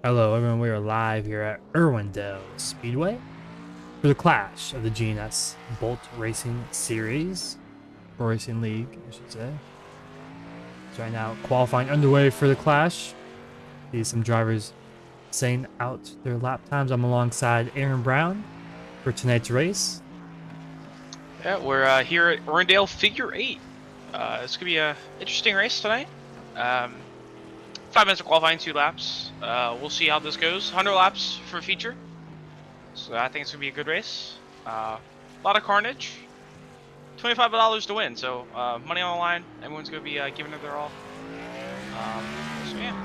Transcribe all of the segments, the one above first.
Hello, everyone. We are live here at Irwindale Speedway for the clash of the GNS Bolt Racing Series, Pro Racing League, I should say. So right now, qualifying underway for the clash. See some drivers saying out their lap times. I'm alongside Aaron Brown for tonight's race. Yeah, we're here at Irwindale Figure 8. It's gonna be a interesting race tonight. 5 minutes of qualifying, 2 laps. We'll see how this goes. 100 laps for feature, so I think it's gonna be a good race. A lot of carnage. $25 to win, so money on the line. Everyone's gonna be giving it their all. So yeah.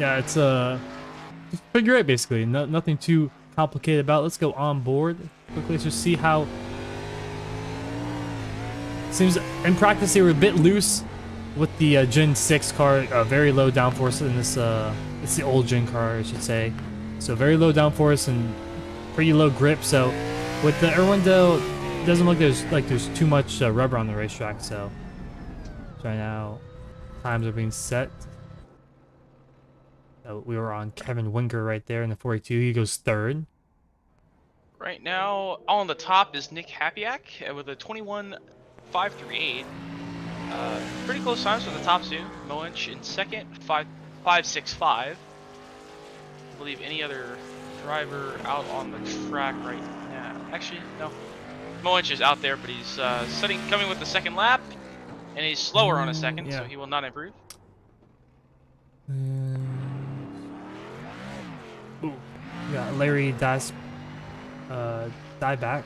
Yeah, it's just figure eight basically. Nothing too complicated about it. Let's go on board quickly. Let's just see how. Seems in practice they were a bit loose with the Gen 6 car, very low downforce in this, it's the old Gen car, I should say. So very low downforce and pretty low grip. So with the Irwindale, it doesn't look there's too much rubber on the racetrack. So right now, times are being set. We were on Kevin Winker right there in the 42. He goes third. Right now, on the top is Nick Hapiak with a 21.538. Pretty close times for the top two. Moench in second, 5.565. I believe any other driver out on the track right now. Actually, no. Moench is out there, but he's coming with the second lap, and he's slower on a second, Yeah. so he will not improve. Ooh, got Larry die back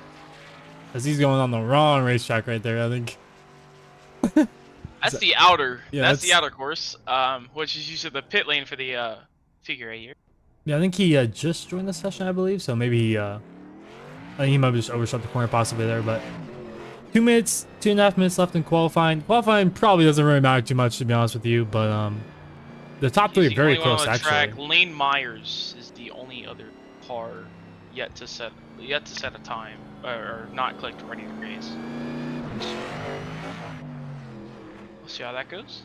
as he's going on the wrong racetrack right there. I think. That's the outer. Yeah, that's the outer course, which is usually the pit lane for the figure 8 here. Yeah, I think he just joined the session, I believe. So maybe I think he might have just overshot the corner possibly there. But 2 minutes, 2.5 minutes left in qualifying. Qualifying probably doesn't really matter too much, to be honest with you. But the top three He's are the very only one close on the actually. track. Lane Myers is the only other car yet to set a time or not clicked ready to race. So, we'll see how that goes.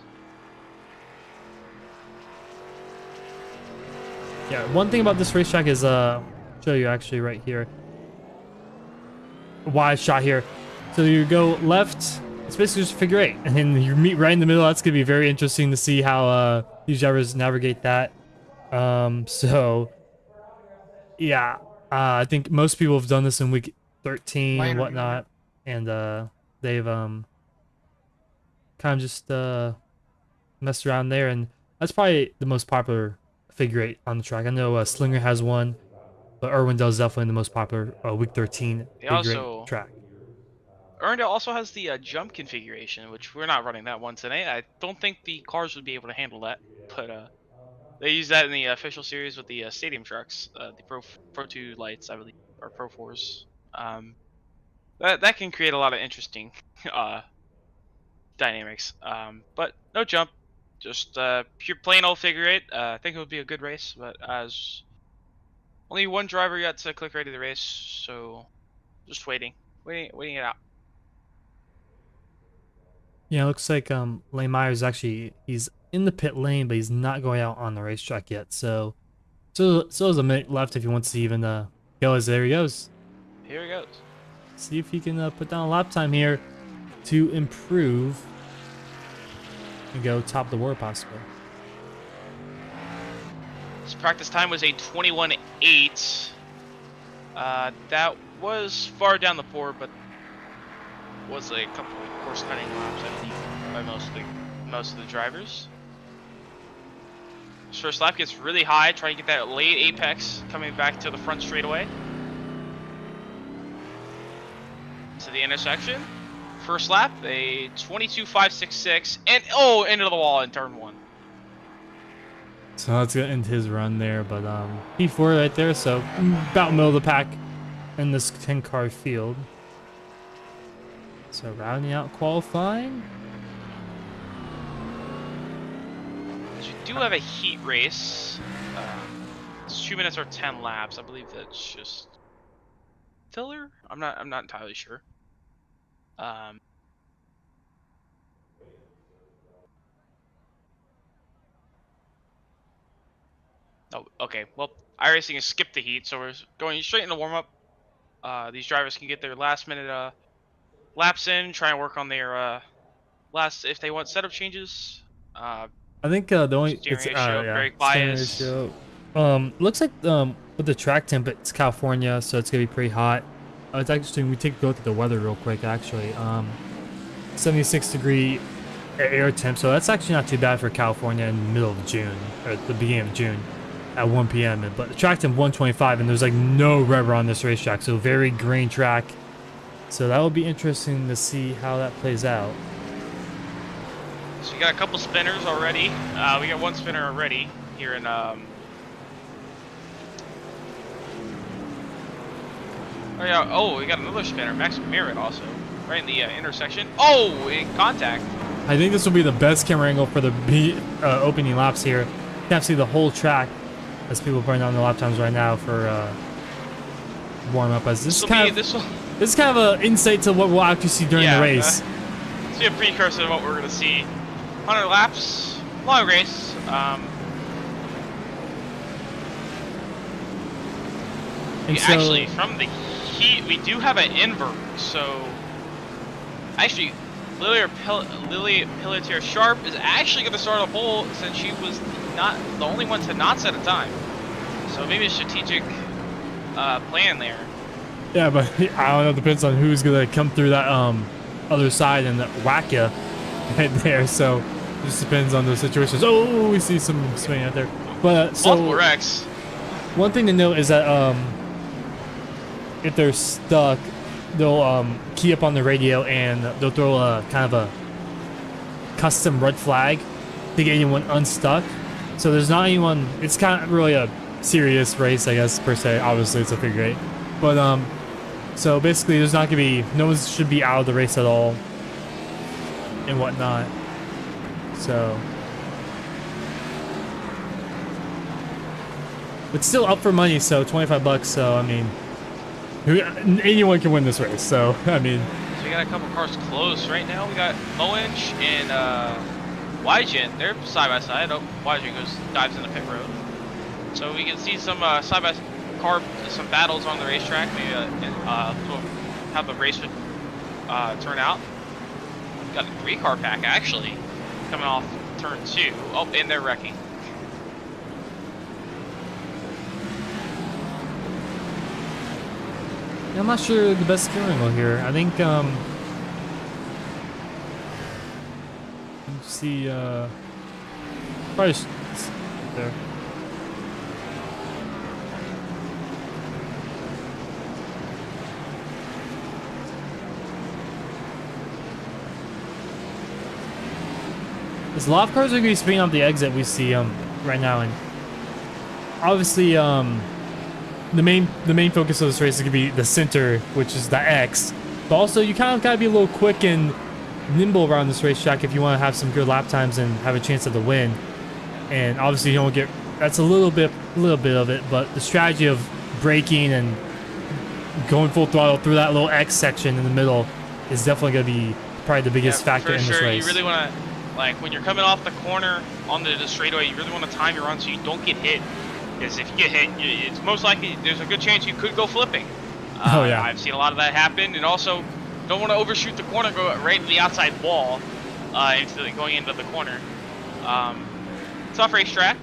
Yeah, one thing about this racetrack is show you actually right here. Wide shot here. So you go left. It's basically just figure eight, and then you meet right in the middle. That's gonna be very interesting to see how these drivers navigate that. So yeah, I think most people have done this in week 13 and whatnot, and they've kind of just messed around there, and that's probably the most popular figure eight on the track. I know Slinger has one, but Irwindale is definitely the most popular week 13 They figure eight also track. Irwindale also has the jump configuration, which we're not running that one today. I don't think the cars would be able to handle that, but they use that in the official series with the stadium trucks, the Pro 2 lights, I believe, or Pro 4s. That can create a lot of interesting uh, dynamics. But no jump, just pure plain old figure eight. I think it would be a good race, but as only one driver yet to click ready to race, so just waiting it out. Yeah, it looks like Lane Myers actually he's in the pit lane, but he's not going out on the racetrack yet. So there's a minute left if he wants to even go. As there he goes. Here it goes. See if he can put down a lap time here to improve and go top of the world possibly. His practice time was a 21.8. That was far down the board, but was a couple of course cutting laps, I believe, by most of the drivers. His first lap gets really high, trying to get that late apex coming back to the front straightaway. To the intersection. First lap, a 22.566, and oh, into the wall in turn 1. So that's gonna end his run there, but P4 right there, so about middle of the pack in this 10-car field. So rounding out qualifying. So you do have a heat race. It's 2 minutes or 10 laps. I believe that's just filler. I'm not entirely sure. Oh, okay. Well, iRacing has skipped the heat, so we're going straight into warm up. These drivers can get their last minute laps in, try and work on their last if they want setup changes. Uh, I think the only Steering it's ratio, yeah, brake steering bias. ratio. Looks like with the track temp, it's California, so it's gonna be pretty hot. It's actually we take a look at the weather real quick. Actually, 76-degree air temp, so that's actually not too bad for California in the middle of June or at the beginning of June at 1 p.m. But the track temp 125, and there's like no rubber on this racetrack, so very green track. So that will be interesting to see how that plays out. So we got a couple spinners already. We got one spinner already here in Oh yeah. Oh, we got another spinner, Max Merritt also, right in the intersection. Oh, in contact. I think this will be the best camera angle for the opening laps here. You can't see the whole track as people burn down the lap times right now for warm up. As this is kind of an insight to what we'll actually see during the race. This will be a precursor to what we're gonna see. 100 laps, long race. Actually, from the heat, we do have an invert. So, actually, Lily Pelletier Sharp is actually going to start a pole since she was not the only one to not set a time. So maybe a strategic plan there. Yeah, but I don't know. It depends on who's going to come through that other side and whack you right there. So it just depends on those situations. Oh, we see some spinning out there. But so multiple wrecks. One thing to note is that if they're stuck, they'll key up on the radio and they'll throw a kind of a custom red flag to get anyone unstuck. So there's not anyone. It's kind of really a serious race, I guess, per se. Obviously, it's a figure eight, but so basically, there's not gonna be no one should be out of the race at all and whatnot. So it's still up for money, so $25. So I mean, anyone can win this race. So I mean, so we got a couple cars close right now. We got Moench and Wygen. They're side by side. Oh, Wygen dives in the pit road. So we can see some side by some battles on the racetrack. Maybe how the race would turn out. We got a 3-car pack actually coming off turn 2. Oh, and they're wrecking. Yeah, I'm not sure the best steering wheel here. I think let's see probably there. There's a lot of cars are gonna be speeding up the exit we see right now, and obviously the main focus of this race is gonna be the center, which is the X. But also you kind of gotta be a little quick and nimble around this racetrack if you want to have some good lap times and have a chance at the win. And obviously you don't get that's a little bit of it, but the strategy of braking and going full throttle through that little X section in the middle is definitely gonna be probably the biggest factor in this race. You really want to, like, when you're coming off the corner onto the straightaway, you really want to time your run so you don't get hit. Because if you get hit, it's most likely there's a good chance you could go flipping. Oh yeah, I've seen a lot of that happen, and also don't want to overshoot the corner, go right to the outside wall, going into the corner. Tough racetrack.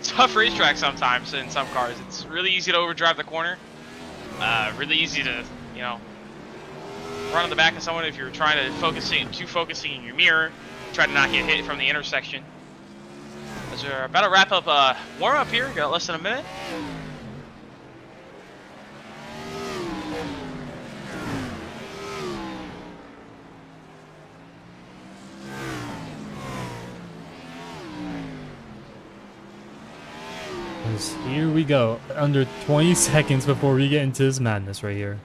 Tough racetrack sometimes in some cars. It's really easy to overdrive the corner. Really easy to, run on the back of someone if you're trying to focusing in your mirror, try to not get hit from the intersection. As we're about to wrap up warm up here, got less than a minute. Here we go. Under 20 seconds before we get into this madness right here.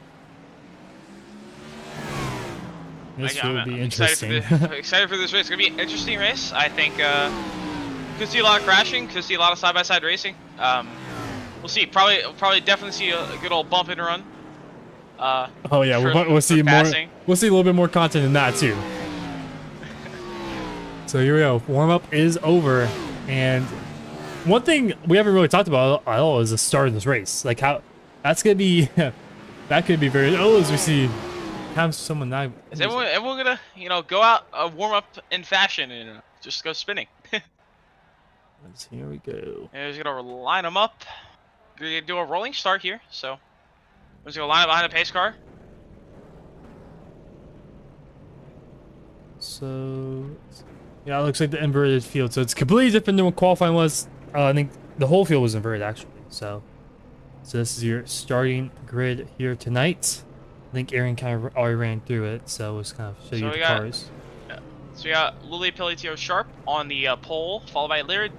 This will be interesting. Excited for this race. It's gonna be an interesting race. I think could see a lot of crashing. Could see a lot of side-by-side racing. We'll see. Probably definitely see a good old bump and run. Oh yeah, we'll see more. We'll see a little bit more content than that too. So here we go. Warm up is over, and one thing we haven't really talked about at all is the start of this race. Like how that's gonna be that could be very as we see have someone now. Is everyone gonna, you know, go out warm up in fashion and just go spinning? Here we go. And just gonna line them up. We're gonna do a rolling start here, so we're just gonna line up behind the pace car. So yeah, it looks like the inverted field. So it's completely different than what qualifying was. I think the whole field was inverted actually. So this is your starting grid here tonight. I think Aaron kind of already ran through it, so let's kind of show you the cars. So we got Lily Pelletier Sharp on the pole, followed by Lyra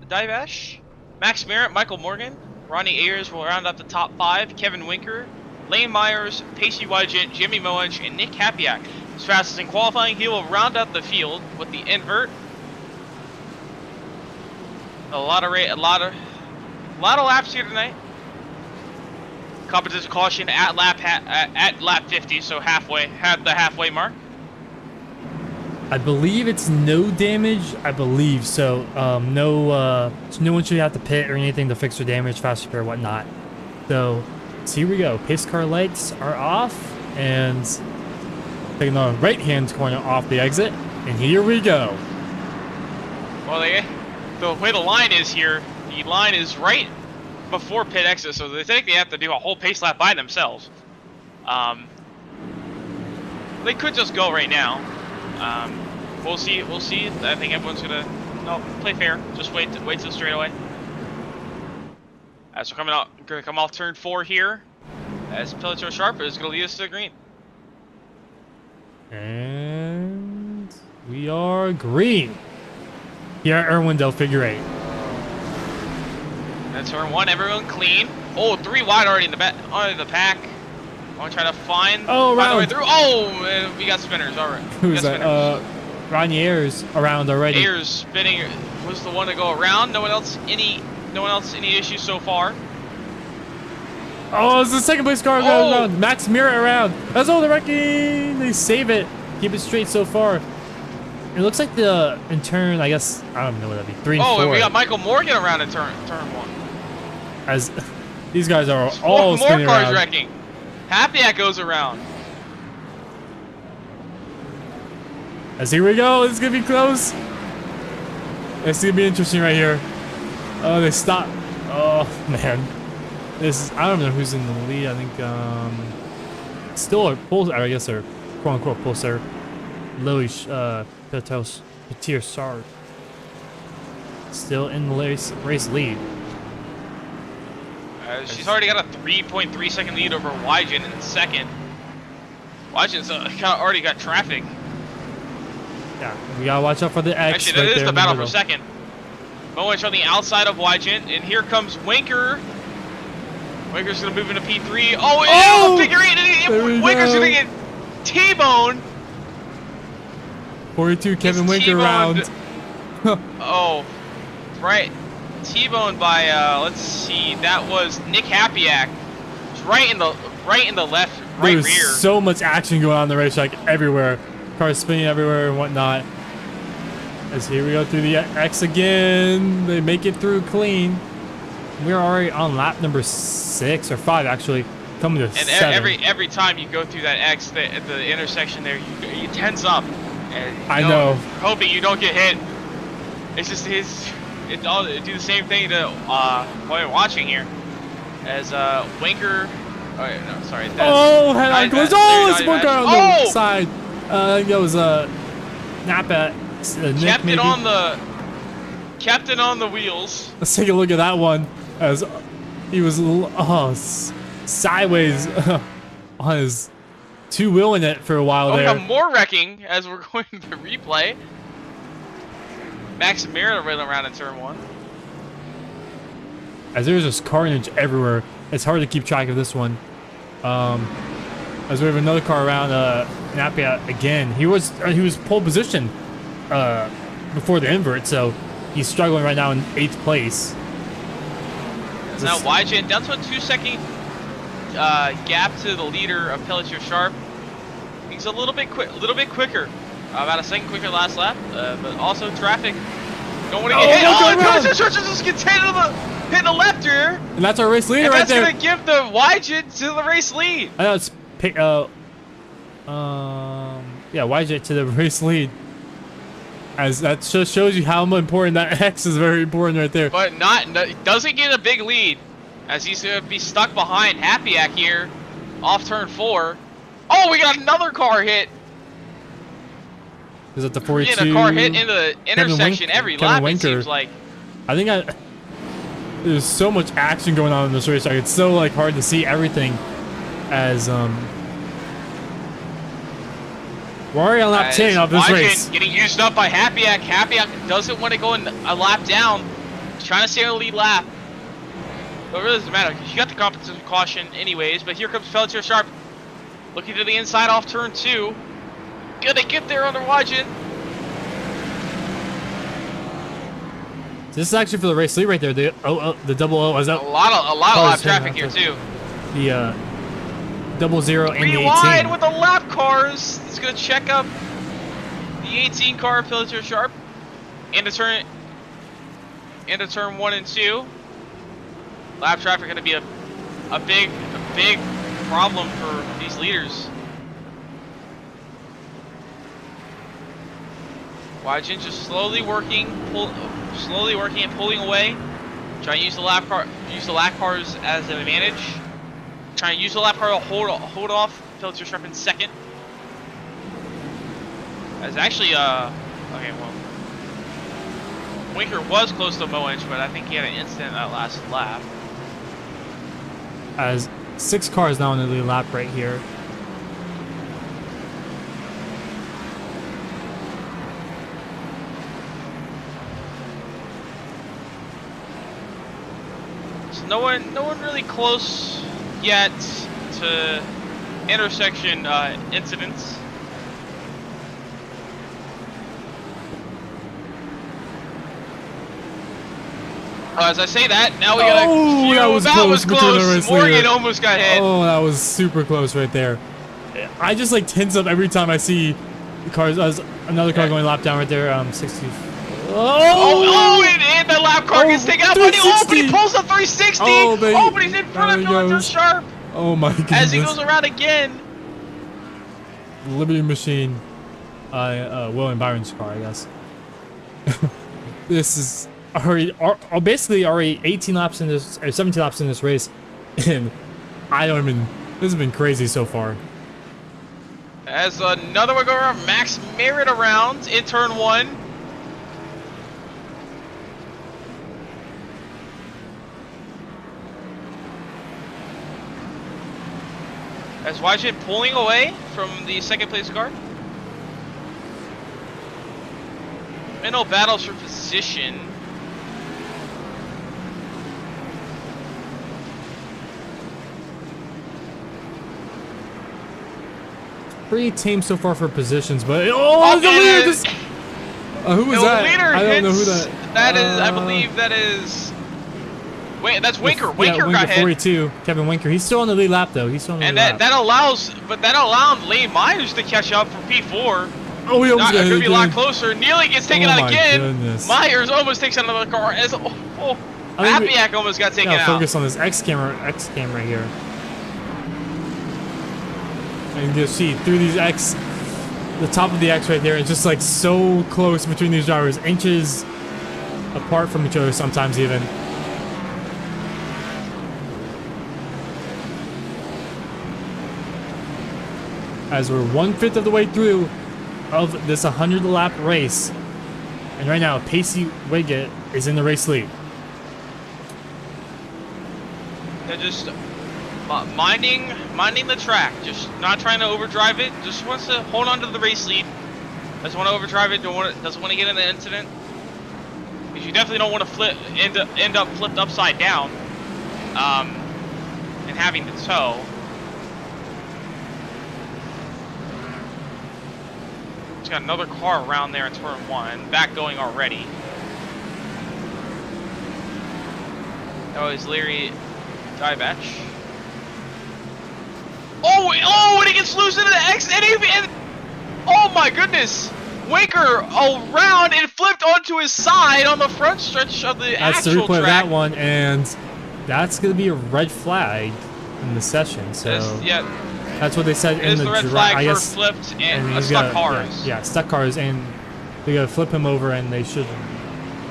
Divash, Max Merritt, Michael Morgan, Ronnie Ayers will round up the top 5, Kevin Winker, Lane Myers, Pacey Wygent, Jimmy Moench, and Nick Hapiak. As fast as in qualifying, he will round out the field with the invert. A lot of laps here tonight. Competition caution at lap 50, so the halfway mark. I believe it's no damage. I believe so. No one should have to pit or anything to fix their damage, fast repair, whatnot. So here we go. Pace car lights are off, and taking the right-hand corner off the exit, and here we go. Well, the way the line is here, the line is right before pit exit, so they think they have to do a whole pace lap by themselves. They could just go right now. We'll see. I think everyone's gonna play fair. Just wait till straightaway. As we're gonna come off turn 4 here, as Pelletier Sharp is gonna lead us to the green. And we are green. Here at Irwindale figure 8. That's turn 1. Everyone clean. Oh, 3 wide already in the pack. I want to try to find the way through. Oh, we got spinners. All right. Who's that? Ronnie Ayers around already. Ayers spinning was the one to go around. No one else any issues so far. Oh, it's the second place car going around. Max Merritt around. That's all the wrecking. They save it. Keep it straight so far. It looks like in turn, I guess, I don't know what that'd be, 3 and 4. Oh, and we got Michael Morgan around in turn 1. As these guys are all more spinning cars around. wrecking. Hapiak goes around. As here we go, it's gonna be close. It's gonna be interesting right here. Oh, they stop. Oh man, I don't know who's in the lead. I think still a pole. I guess they're quote unquote pulsar. Lily Pelletier Sharp still in the race lead. She's already got a 3.3 second lead over Wygent in second. Wygent's already got traffic. Yeah, we gotta watch out for the X. Actually, that is the battle for second. Moench on the outside of Wygent, and here comes Winker. Winker's gonna move into P3. Oh, figure 8. Winker's gonna get T-boned. 42, Kevin Winker around. Oh, right. T-boned by let's see, that was Nick Hapiak. It's right in the left rear. There's so much action going on in the racetrack everywhere. Cars spinning everywhere and whatnot. As here we go through the X again. They make it through clean. We're already on lap number 6 or 5 actually, coming to 7. Every time you go through that X, the intersection there, you tense up. And, I know. Hoping you don't get hit. It's just it all do the same thing to while you're watching here, as Winker. Oh no, sorry. Head-on collision! Oh, it's one car on the side. I think that was Napa. Kept it on the wheels. Let's take a look at that one, as he was sideways on his two-wheeling it for a while there. We got more wrecking as we're going to the replay. Max Merritt running around in turn 1. As there's just carnage everywhere, it's hard to keep track of this one. As we have another car around Napia again. He was pole position before the invert, so he's struggling right now in 8th place. Now Wygent down to a 2-second gap to the leader of Pelletier Sharp. He's a little bit quicker, about a second quicker last lap, but also traffic Don't want to get hit. look Oh, around. the Churchill just gets hit the left rear. And that's our race leader And right that's there. going to give the Wyjet to the race lead. I know it's yeah, YJ to the race lead. As that just shows you how important that X is. Very important right there. But doesn't get a big lead, as he's going to be stuck behind Happyack here, off turn 4. Oh, we got another car hit. Is it the 42? Getting a car hit into the intersection every lap, it seems like. I think there's so much action going on in this race. Like, it's so like hard to see everything. As we're already on lap 10 of this race. Getting used up by Happyack. Happyack doesn't want to go in a lap down. He's trying to stay on the lead lap. But it really doesn't matter because you got the competition caution anyways. But here comes Pelletier Sharp, looking to the inside off turn 2. Gonna get there under Wyjet. This is actually for the race lead right there. The double O is up. A lot of lap traffic here too. The 00 and the 18. Wide with the lap cars. He's gonna check up the 18 car of Pelletier Sharp into turn 1 and 2. Lap traffic gonna be a big problem for these leaders. Wyjet just slowly working and pulling away. Trying to use the lap cars as an advantage. Trying to use the lap car to hold off Pelletier Sharp in second. As actually, okay, well, Winker was close to Moench, but I think he had an incident that last lap. As 6 cars now in the lead lap right here. So no one really close yet to intersection incidents. As I say that, now we got a that was close. Morgan almost got hit. Oh, that was super close right there. I just like tense up every time I see the cars. Another car going lap down right there. 60. And the lap car gets taken out. But he pulls a 360. But he's in front of Pelletier Sharp. Oh my goodness. As he goes around again. Liberty Machine. William Byron's car, I guess. This is basically already 18 laps in this, or 17 laps in this race, and this has been crazy so far. As another one go around, Max Merritt around in turn 1. As Wyjet pulling away from the second place car. Minnow battles for position. Pretty tame so far for positions, but the leader just, who was that? I don't know who that. That is, I believe that is. Wait, that's Winker. Winker got hit. 42. Kevin Winker. He's still on the lead lap though. He's still on the lead lap. That allowed Lane Myers to catch up for P4. Oh, he almost got hit. Could be a lot closer. Neely gets taken out again. Goodness. Myers almost takes out another car. As Happyack almost got taken out. Focus on this X camera here. And you can see through these X, the top of the X right there, it's just like so close between these drivers, inches apart from each other sometimes even. As we're 1/5 of the way through of this 100 lap race, and right now Pacey Wiggett is in the race lead. They're just minding the track, just not trying to overdrive it. Just wants to hold on to the race lead. Doesn't want to overdrive it. Doesn't want to get in the incident. Because you definitely don't want to end up flipped upside down, and having to tow. It's got another car around there in turn 1, back going already. That was Leary Divetch. Oh, and he gets loose into the X, and oh my goodness! Winker around and flipped onto his side on the front stretch of the That's the actual replay of track. that one, and that's going to be a red flag in the session. So Yeah, that's what they said in the red draft. flag I for guess. flipped and he's stuck got, cars. Yeah, stuck cars, and they're gonna flip him over, and they should.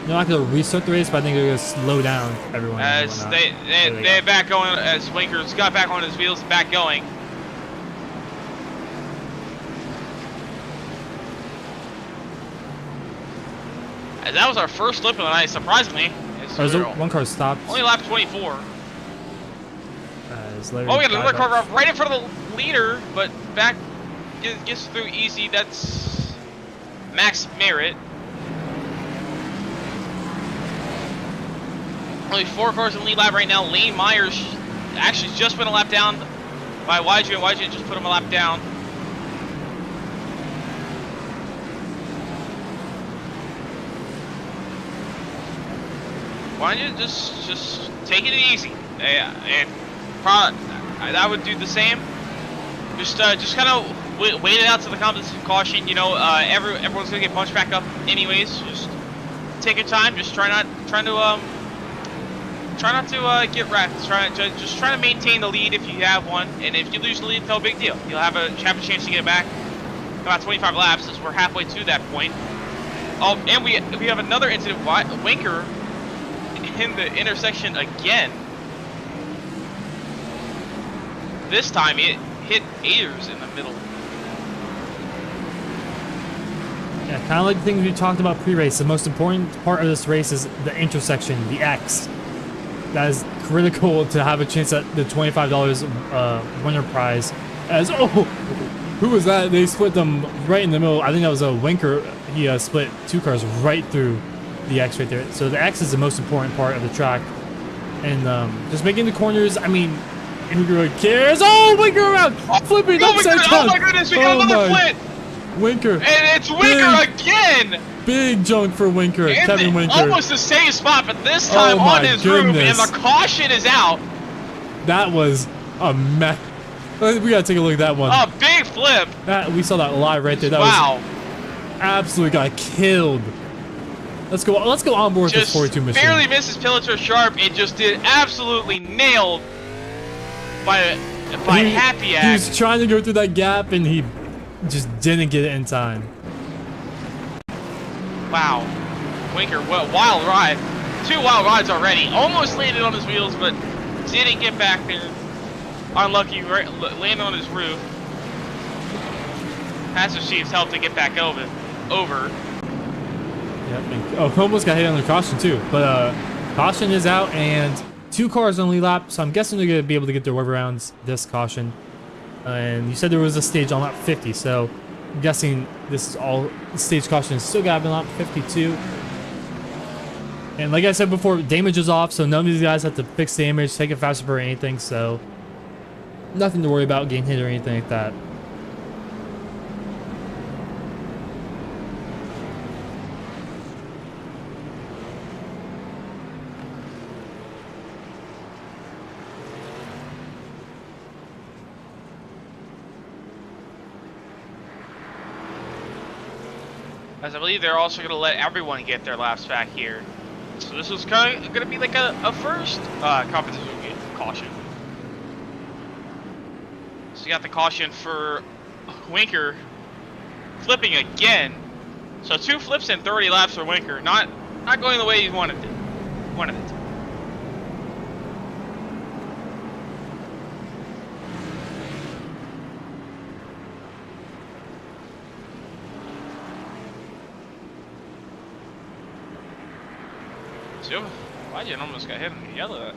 They're not gonna restart the race, but I think they're gonna slow down everyone. As they're back going, as Winker's got back on his wheels, back going. As that was our first flip of the night, surprisingly. There's one car stopped. Only lap 24. We got another car right in front of the leader, but back gets through easy. That's Max Merritt. Only 4 cars in the lead lap right now. Lane Myers actually just went a lap down by YJ, and YJ just put him a lap down. Why don't you just take it easy? And probably I would do the same. Just kind of wait it out to the competition caution. You know, everyone's gonna get punched back up anyways. Just take your time. Just try not to get wrecked. Just try to maintain the lead if you have one. And if you lose the lead, no big deal. You'll have a chance to get it back. About 25 laps, as we're halfway to that point. Oh, and we have another incident. Winker in the intersection again. This time it hit Ayers in the middle. Yeah, kind of like the things we talked about pre-race. The most important part of this race is the intersection, the X. That is critical to have a chance at the $25 winner prize. As who was that? They split them right in the middle. I think that was a Winker. He split 2 cars right through the X right there. So the X is the most important part of the track, and just making the corners. I mean, who really cares? Oh, Winker around, flipping upside down. Oh my goodness, we got another flip. Winker. And it's Winker again. Big junk for Winker. And Kevin Winker. Almost the same spot, but this time on his roof, and the caution is out. That was a mess. We gotta take a look at that one. A big flip. We saw that live right there. That was absolutely got killed. Let's go on board with this 42 machine. Barely misses Pilator sharp. It just did absolutely nailed by Happy Act. He was trying to go through that gap and he just didn't get it in time. Wow. Winker, what wild ride. 2 wild rides already. Almost landed on his wheels, but didn't get back there. Unlucky, landed on his roof. Pastor Chiefs helped to get back over. Yep. Almost got hit on the caution too. But caution is out and 2 cars on the lead lap, so I'm guessing they're gonna be able to get their workarounds this caution. And you said there was a stage on lap 50, so I'm guessing this is all stage caution is still got to be on lap 52. And like I said before, damage is off, so none of these guys have to fix damage, take a faster or anything, so nothing to worry about getting hit or anything like that. As I believe they're also going to let everyone get their laps back here. So this was kind of going to be like a first competition caution. So you got the caution for Winker flipping again. So 2 flips and 30 laps for Winker. Not going the way he wanted it. Why'd almost got hit in the yellow?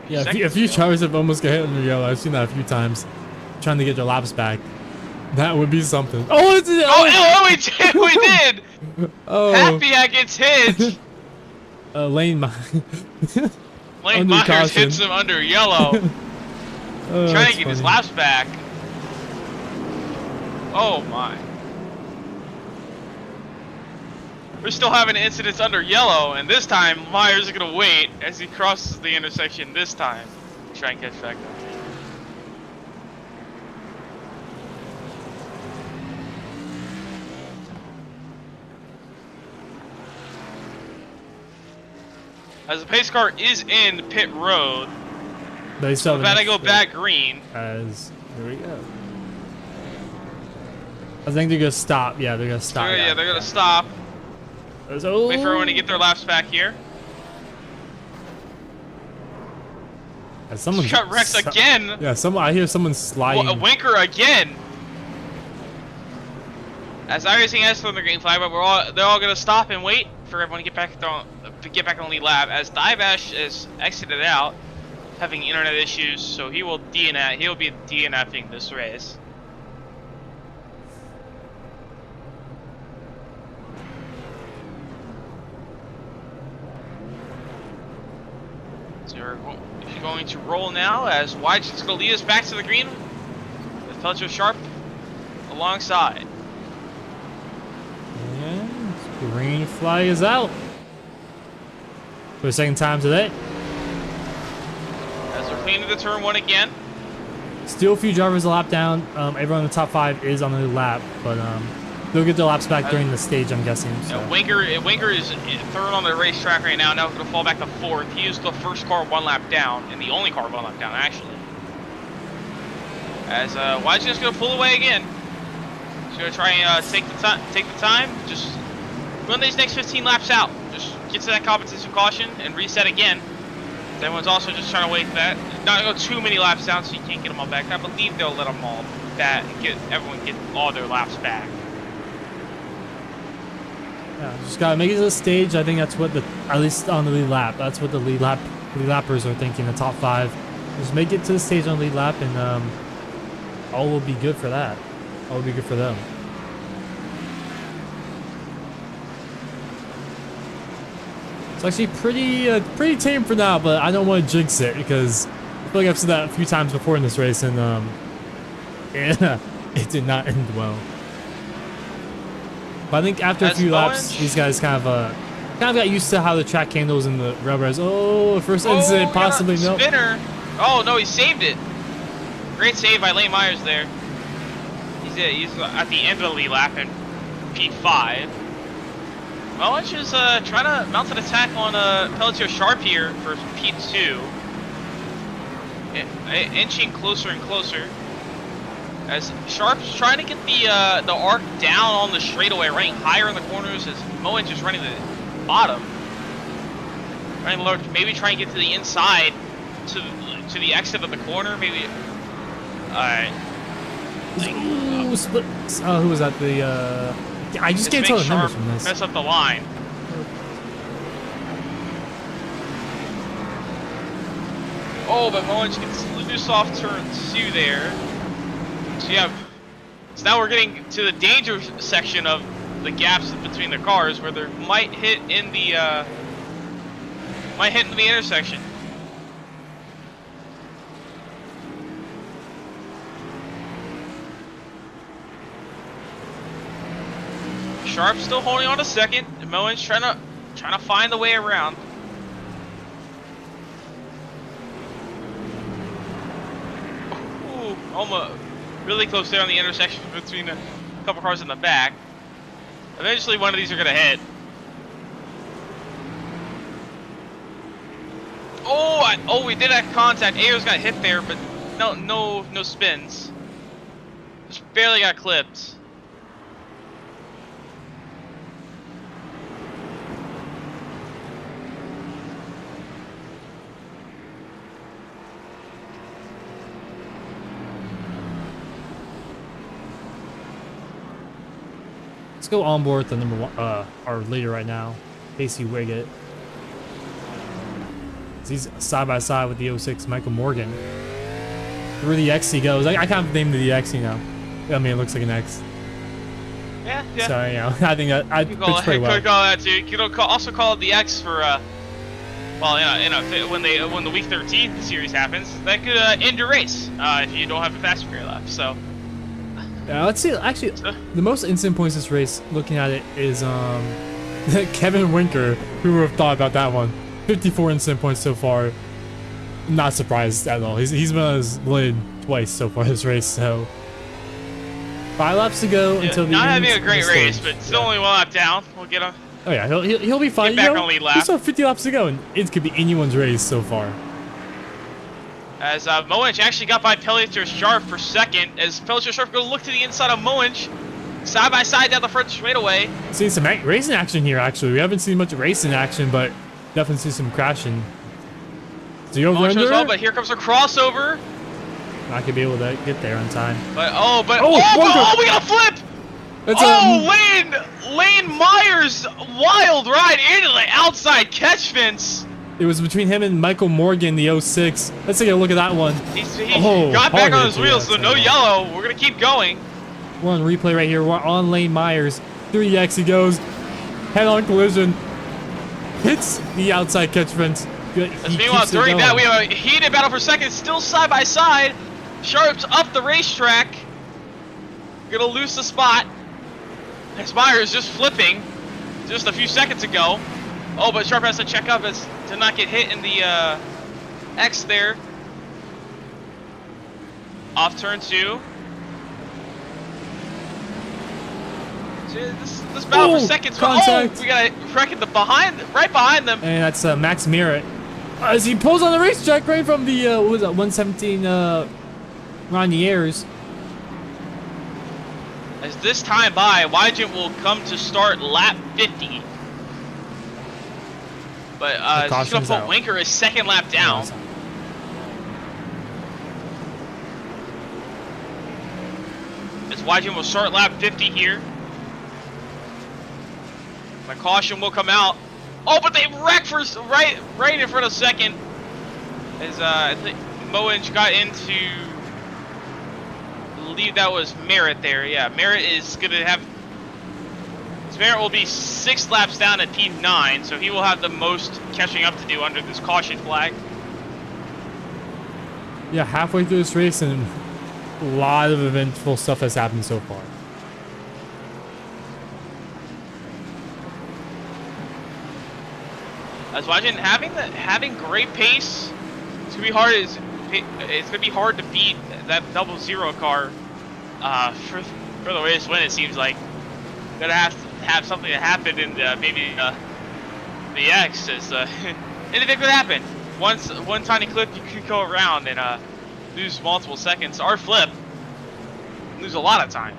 Yeah, a few drivers have almost got hit in the yellow. I've seen that a few times, trying to get their laps back. That would be something. Oh, we did! We did! Oh. Happy I gets hit! Lane Myers hits him under yellow. Trying to get his laps back. Oh my. We're still having incidents under yellow, and this time Myers is going to wait as he crosses the intersection this time. Try and catch back up. as the pace car is in pit road. They still have About to an go extra- back green. As here we go. I think they're gonna stop. Yeah, they're gonna stop. Yeah, they're gonna stop. Oh. Wait for everyone to get their laps back here. As someone Got Rex again. Yeah, I hear someone sliding. A Winker again. As iRacing has thrown the green flag, but they're all gonna stop and wait for everyone to get back on the lead lap. As Divash is exited out, having internet issues, so he will DNF. He'll be DNFing this race. So we're going to roll now as White's going to lead us back to the green with Pelcher Sharp alongside. And green flag is out for the second time today. As we're cleaning the turn 1 again. Still a few drivers a lap down. Everyone in the top 5 is on the lap, but they'll get their laps back during the stage, I'm guessing. So. Winker is third on the racetrack right now. Now going to fall back to 4th. He was the first car 1 lap down, and the only car 1 lap down, actually. As White's just going to pull away again. He's going to try and take the time. Just run these next 15 laps out. Just get to that competition caution and reset again. Everyone's also just trying to wait for that. Not go too many laps down so you can't get them all back. I believe they'll let them all back and everyone get all their laps back. Yeah, just gotta make it to the stage. I think that's what at least on the lead lap, that's what the lead lappers are thinking. The top 5, just make it to the stage on the lead lap, and all will be good for that. All will be good for them. It's actually pretty tame for now, but I don't want to jinx it because I feel like I've said that a few times before in this race, and yeah, it did not end well. But I think after a few laps, these guys kind of got used to how the track handles in the railroads. Oh, first incident, possibly no. Spinner. Oh no, he saved it. Great save by Lane Myers there. He's at the end of the lead lap in P5. Welch is trying to mount an attack on Pelletio Sharp here for P2. Inching closer and closer. As Sharp's trying to get the arc down on the straightaway, running higher in the corners as Moench is running the bottom. Trying to maybe try and get to the inside to the exit of the corner, maybe. Alright. Ooh, split. Oh, who was that? I just can't tell the numbers from this. Mess up the line. Oh, but Moench gets loose off turn 2 there. So yeah, so now we're getting to the danger section of the gaps between the cars where they might hit in the intersection. Sharp still holding on to second, and Moench trying to find the way around. Ooh, almost really close there on the intersection between a couple cars in the back. Eventually, one of these are gonna hit. Oh, we did have contact. Ayers got hit there, but no spins. Just barely got clipped. Let's go on board the number 1, our leader right now, Casey Wiggett. He's side by side with the 06 Michael Morgan. Where the X he goes, I kind of named the X, you know. I mean, it looks like an X. Yeah. So you know, I think that fits pretty well. Could call that too. You could also call it the X for when the week 13 series happens, that could end your race if you don't have a fast career left. So. Let's see. Actually, the most instant points this race, looking at it, is Kevin Winker. Who would have thought about that one? 54 instant points so far. Not surprised at all. He's been on his lid twice so far this race. So 5 laps to go until the not end having a great of the race, stage. but still only 1 lap down. We'll get him. Oh yeah, he'll be fine. Get back You know, on lead we lap. still have 50 laps to go, and it could be anyone's race so far. As Moench actually got by Pellicer Sharp for second. As Pellicer Sharp going to look to the inside of Moench. Side by side down the front straightaway. Seeing some racing action here, actually. We haven't seen much racing action, but definitely see some crashing. So you over Moench shows under? up, but here comes a crossover. Not gonna be able to get there on time. But we got a flip! It's Lane Myers, wild ride into the outside catch fence. It was between him and Michael Morgan, the 06. Let's take a look at that one. He got back on his wheels, so no yellow. We're gonna keep going. We're on replay right here. We're on Lane Myers. 3X he goes. Head-on collision. Hits the outside catch fence. Meanwhile, during that, we have a heated battle for second. Still side by side. Sharp's up the racetrack. Gonna lose the spot. As Myers just flipping just a few seconds ago. Oh, but Sharp has to check up as to not get hit in the X there. Off turn 2. This battle for seconds. Contact. We got a wreck in the right behind them. And that's Max Merritt. As he pulls on the racetrack right from the, what was that, 117 Roniers. As this time by, Wygent will come to start lap 50. But he's going to put Winker his second lap down. As Wygent will start lap 50 here. My caution will come out. Oh, but they wrecked for right in front of second. As I think Moench got into, I believe that was Merritt there. Yeah, Merritt is going to have. Merritt will be 6 laps down at P9, so he will have the most catching up to do under this caution flag. Yeah, halfway through this race, and a lot of eventful stuff has happened so far. As Wygent having great pace, it's gonna be hard. It's gonna be hard to beat that 00 car for the race to win. It seems like gonna have to have something to happen in maybe the X. As anything could happen. One tiny clip, you could go around and lose multiple seconds. Or flip, lose a lot of time.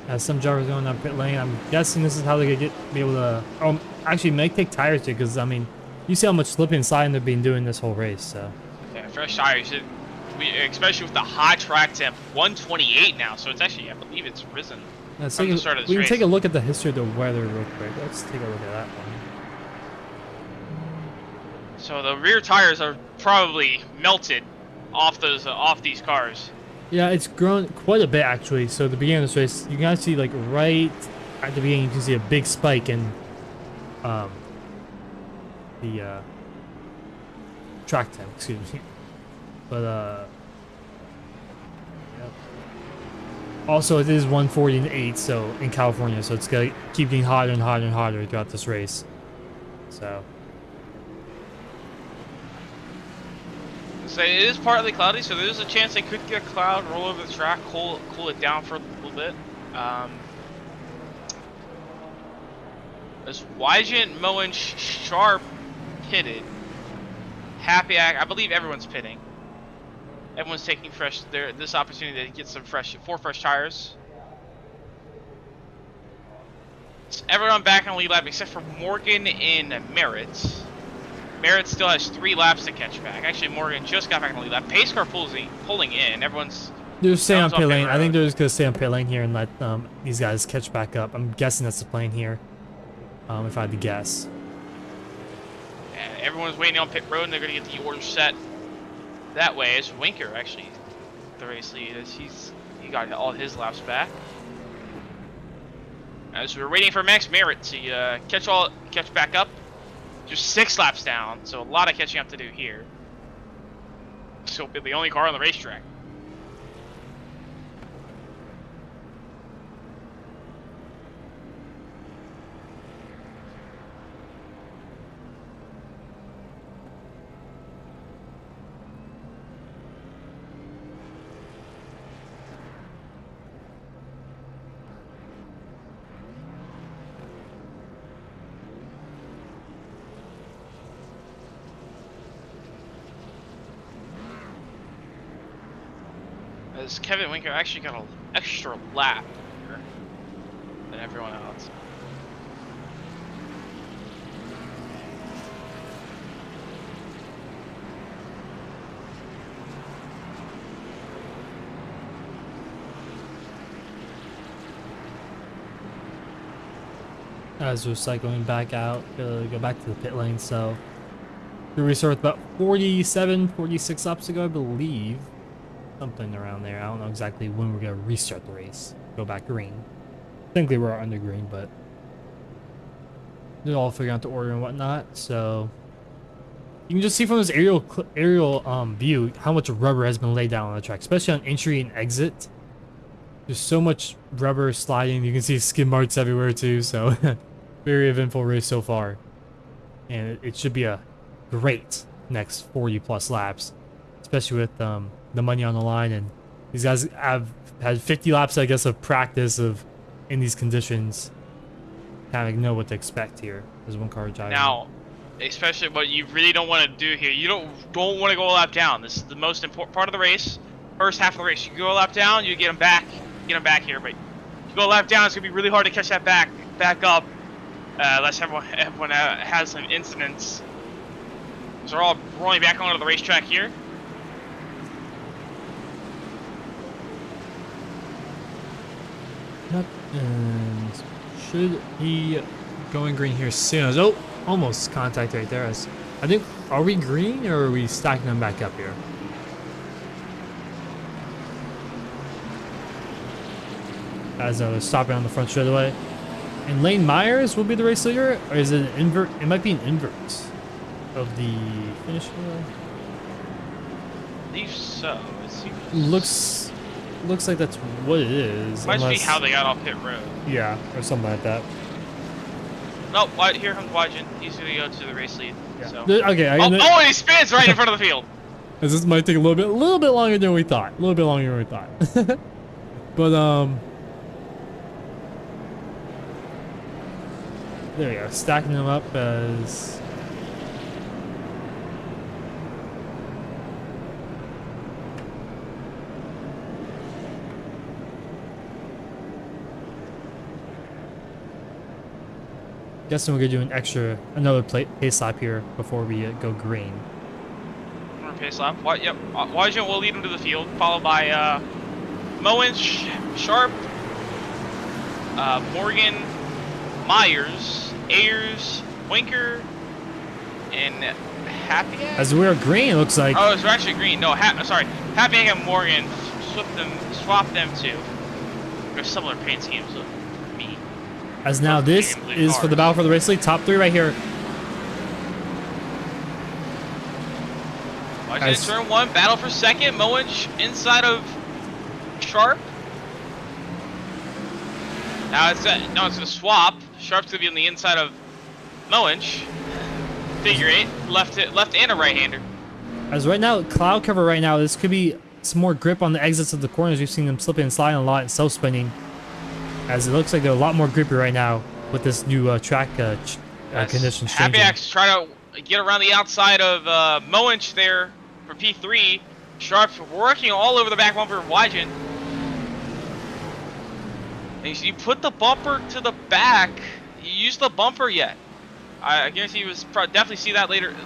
As some drivers going down pit lane, I'm guessing this is how they could be able to. Oh, actually, make take tires too, because I mean, you see how much slipping and sliding they've been doing this whole race. So. Yeah, fresh tires. Especially with the high track temp, 128 now. So it's actually, I believe it's risen. From the start of this we can race. take a look at the history of the weather real quick. Let's take a look at that one. So the rear tires are probably melted off these cars. Yeah, it's grown quite a bit actually. So at the beginning of this race, you guys see like right at the beginning, you can see a big spike in the track temp. Excuse me, but yep. Also it is 140 so in California, so it's gonna keep getting hotter and hotter and hotter throughout this race. So. So it is partly cloudy, so there's a chance they could get a cloud, roll over the track, cool it down for a little bit. As Wygent, Moench, Sharp pitted. Happy I believe everyone's pitting. Everyone's taking this opportunity to get some 4 fresh tires. So everyone back on lead lap except for Morgan and Merritt. Merritt still has 3 laps to catch back. Actually, Morgan just got back on the lead lap. Pace car pulling in. Everyone's. They're just staying on pit lane. I think they're just gonna stay on pit lane here and let these guys catch back up. I'm guessing that's the plan here. If I had to guess. And everyone's waiting on pit road, and they're gonna get the order set that way. It's Winker actually, the race lead, as he got all his laps back. As we're waiting for Max Merritt to catch back up. Just 6 laps down, so a lot of catching up to do here. So be the only car on the racetrack. As Kevin Winker actually got an extra lap here than everyone else. As we're cycling back out, go back to the pit lane. So we restarted about 47, 46 laps ago, I believe. Something around there. I don't know exactly when we're going to restart the race. Go back green. Technically we're under green, but they're all figuring out the order and whatnot. So you can just see from this aerial view how much rubber has been laid down on the track, especially on entry and exit. There's so much rubber sliding. You can see skid marks everywhere too. So very eventful race so far, and it should be a great next 40 plus laps, especially with the money on the line. And these guys have had 50 laps, I guess, of practice of in these conditions. Kind of know what to expect here. There's one car driving. Now, especially what you really don't want to do here, you don't want to go a lap down. This is the most important part of the race. First half of the race, you go a lap down, you get them back here. But you go a lap down, it's gonna be really hard to catch that back up, unless everyone has some incidents. So we're all rolling back onto the racetrack here. Yep, and should be going green here soon. Oh, almost contact right there. As I think, are we green or are we stacking them back up here? As they're stopping on the front straightaway. And Lane Myers will be the race leader, or is it an invert? It might be an invert of the finish line. I believe so. Looks like that's what it is. Might be how they got off pit road. Yeah, or something like that. No, here comes Wygen. He's gonna go to the race lead. Yeah. So. Okay. And he spins right in front of the field. As this might take a little bit longer than we thought. But there we go, stacking them up as guessing we're gonna do another pace lap here before we go green. Pace lap. Yep. Wygen will lead him to the field, followed by Moen, Sharp, Morgan, Myers, Ayers, Winker, and Happy. As we're green, it looks like. Oh, it's actually green. No, sorry. Happy and Morgan swap them too. They're similar paint schemes for me. As now this is for the battle for the race lead. Top 3 right here. Watching turn 1, battle for second. Moen inside of Sharp. Now it's gonna swap. Sharp's gonna be on the inside of Moen. Figure 8, left and a right-hander. As right now, cloud cover right now, this could be some more grip on the exits of the corners. We've seen them slipping and sliding a lot and self-spinning. As it looks like they're a lot more grippy right now with this new track conditions changing. Happyak's trying to get around the outside of Moen there for P3. Sharp's working all over the back bumper of Wygen. And you put the bumper to the back. You used the bumper yet? I guarantee you definitely see that later.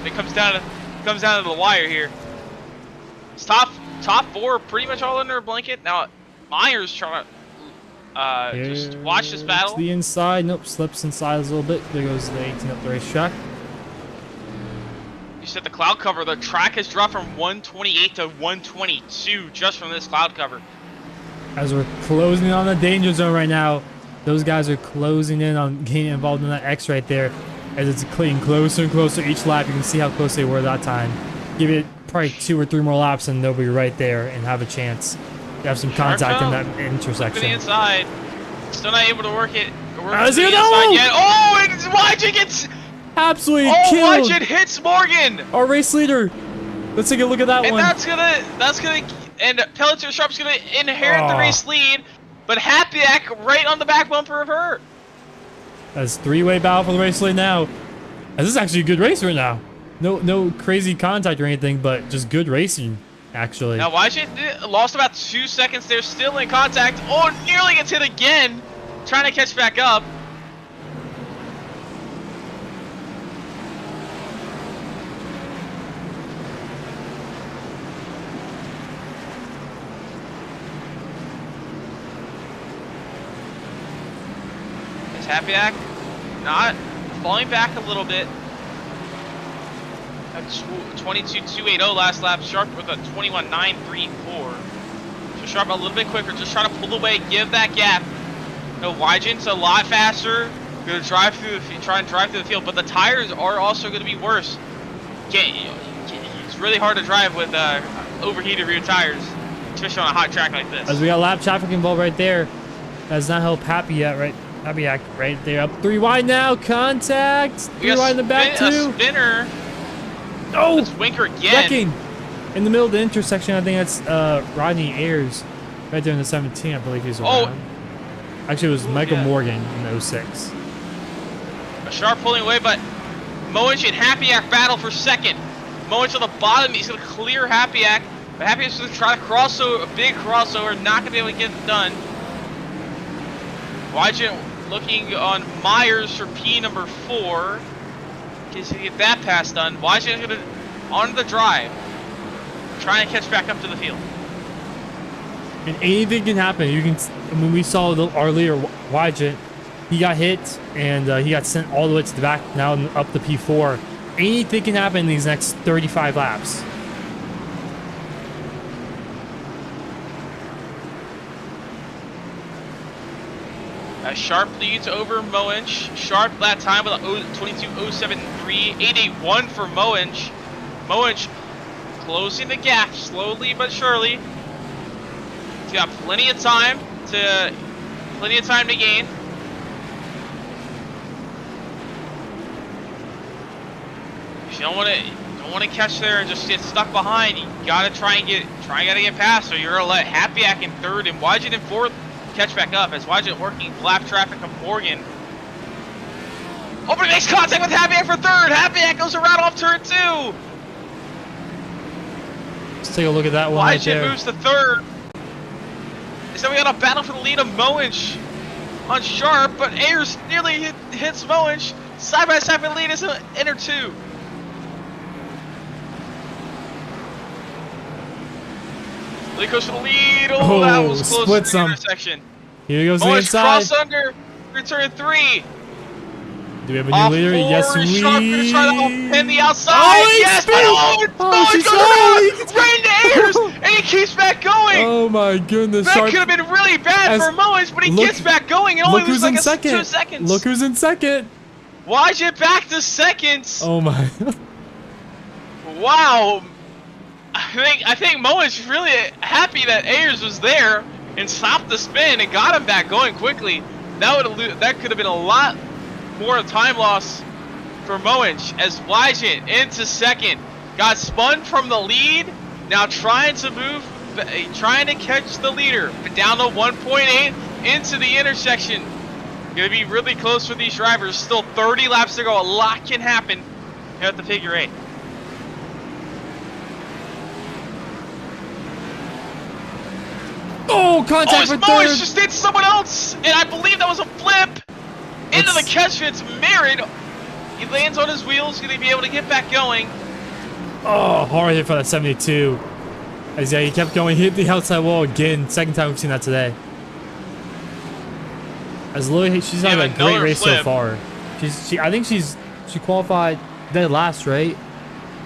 It comes down to the wire here. It's top 4 pretty much all under a blanket. Now Myers trying to just watch this battle. To the inside, nope, slips inside a little bit. There goes the 18 up the racetrack. You said the cloud cover. The track has dropped from 128 to 122 just from this cloud cover. As we're closing on the danger zone right now, those guys are closing in on getting involved in that X right there. As it's getting closer and closer each lap, you can see how close they were that time. Give it probably 2 or 3 more laps and they'll be right there and have a chance to have some contact in that intersection. To the inside. Still not able to work it. As you know! Yet. Oh, and Wygen gets absolutely killed. Wygen hits Morgan. Our race leader. Let's take a look at that one. And that's gonna, and Pelletier Sharp's gonna inherit the race lead, but Happyak right on the back bumper of her. That's 3-way battle for the race lead now. This is actually a good race right now. No crazy contact or anything, but just good racing. actually. Now Wajit lost about 2 seconds there, still in contact. Oh, nearly gets hit again. Trying to catch back up. Is Happyack not falling back a little bit? 22.280 last lap. Sharp with a 21.934. So Sharp a little bit quicker, just trying to pull away, give that gap. No, Wygen's a lot faster. Gonna drive through the try and drive through the field, but the tires are also going to be worse. It's really hard to drive with overheated rear tires, especially on a hot track like this. As we got lap traffic involved right there. That's not help Happyack right there. Up 3 wide now. Contact. 3 wide in the back too. A spinner. Oh, that's Winker again. Wrecking in the middle of the intersection. I think that's Rodney Ayers right there in the 17. I believe he's around. Actually, it was Michael Morgan in the 06. A Sharp pulling away, but Moench and Happyack battle for second. Moench on the bottom. He's going to clear Happyack. But Happyack's going to try to crossover, a big crossover, not going to be able to get it done. Wygen looking on Myers for P number 4. Case he get that pass done. Wygen is going to on the drive, trying to catch back up to the field. And anything can happen. You can. When we saw our leader Wygen, he got hit and he got sent all the way to the back. Now up the P4. Anything can happen in these next 35 laps. Sharp leads over Moench. Sharp that time with a 22.073, 8.81 for Moench. Moench closing the gap slowly but surely. He's got plenty of time to gain. If you don't want to catch there and just get stuck behind, you gotta try and get past, or you're gonna let Happyack in third and Wygen in fourth catch back up as Wygen working lap traffic of Morgan. Oh, but he makes contact with Happyack for third. Happyack goes around off turn 2. Let's take a look at that one right there. Wygen moves to third. So we got a battle for the lead of Moench on Sharp, but Ayers nearly hits Moench. Side by side for the lead is an inner 2. Really close to the lead. Oh, that was close to the intersection. Here goes the inside. Cross under turn 3. Do we have a new leader? Yes, we do. Sharp gonna try to pin the outside. Oh, yes, Moench goes around, right into Ayers, and he keeps back going. Oh my goodness! That could have been really bad for Moench, but he gets back going and only loses like 2 seconds. Look who's in second. Wygen back to second. Oh my! Wow. I think Moench really happy that Ayers was there and stopped the spin and got him back going quickly. That could have been a lot more time loss for Moench as Wygen into second. Got spun from the lead. Now trying to catch the leader down to 1.8 into the intersection. Gonna be really close for these drivers. Still 30 laps to go. A lot can happen here at the figure 8. Oh, contact with third. Moench just did someone else, and I believe that was a flip into the catch. It's Merritt. He lands on his wheels. Gonna be able to get back going. Oh, hard hit for that 72. As he kept going, hit the outside wall again. Second time we've seen that today. As Lily, she's had a great race so far. I think she qualified dead last, right?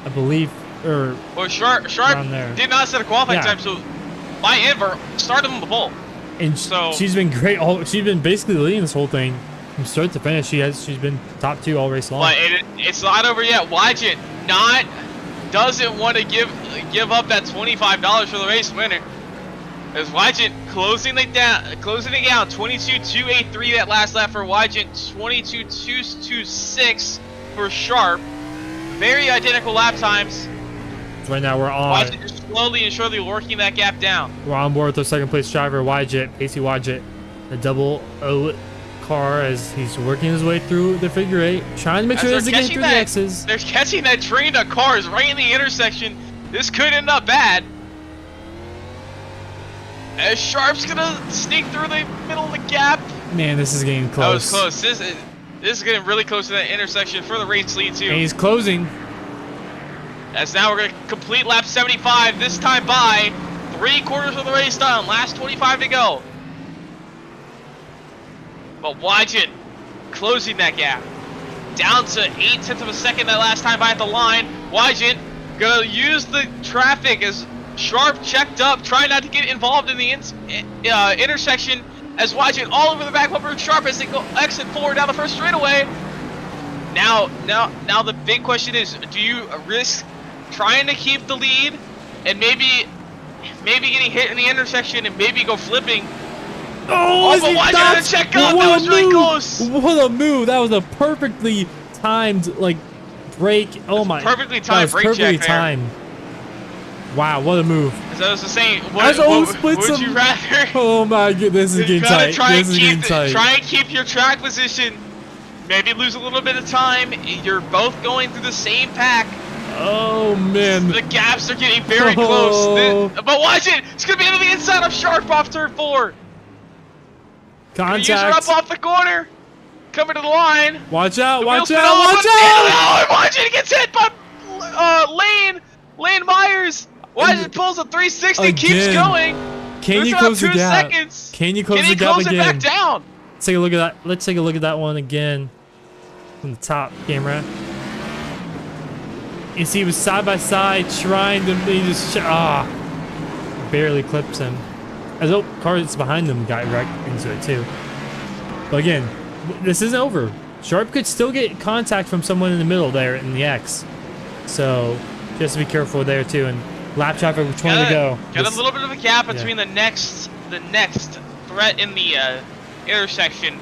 I believe, or well, Sharp did not set a qualifying time, so by Inver started on the pole. And so she's been great. She's been basically leading this whole thing from start to finish. She's been top 2 all race long. But it's not over yet. Wygen doesn't want to give up that $25 for the race winner. As Wygen closing it down, 22.283 that last lap for Wygen, 22.226 for Sharp. Very identical lap times. So right now we're on. Wygen just slowly and surely working that gap down. We're on board with our second place driver, Casey Wyget, the double O car as he's working his way through the figure 8, trying to make sure he doesn't get through the X's. They're catching that train of cars right in the intersection. This could end up bad. As Sharp's gonna sneak through the middle of the gap. Man, this is getting That was close. close. This is getting really close to that intersection for the race lead too. And he's closing. As now we're gonna complete lap 75. This time by 3/4 of the race done. Last 25 to go. But watch it, closing that gap. Down to 0.8 of a second that last time by at the line. Wajent gonna use the traffic as Sharp checked up, trying not to get involved in the intersection. As Wajent all over the back bumper of Sharp as they go exit forward down the first straightaway. Now the big question is: do you risk trying to keep the lead and maybe getting hit in the intersection and maybe go flipping? Oh, but Wajent had to check up. That was really close. What a move! That was a perfectly timed break. Oh my! Perfectly That timed was brake perfectly check there. timed. Wow, what a move! As I was just saying, As almost would splits you him. rather? Oh my god, this is You getting gotta tight. try This is getting tight. try and keep your track position. Maybe lose a little bit of time. You're both going through the same pack. Oh man! The gaps are getting very Oh. close. But watch it! It's gonna be into the inside of Sharp off turn 4. Use her Contact! up off the corner. Coming to the line. Watch out! The Watch wheels out! spin off, Watch but- out! Oh, watch it! He gets hit by Lane Myers. Watch it, pulls a 360, keeps Again. going. Can There's you about close the 2 gap? seconds. Can you close Can the he gap close it again? back down? Let's take a look at that. Let's take a look at that one again from the top camera. You see, he was side by side trying to. He just barely clips him. As though cars behind them got wrecked into it too. But again, this isn't over. Sharp could still get contact from someone in the middle there in the X. So just be careful there too. And lap traffic with 20 to go. Got This- a little bit of a gap yeah. between the next threat in the intersection,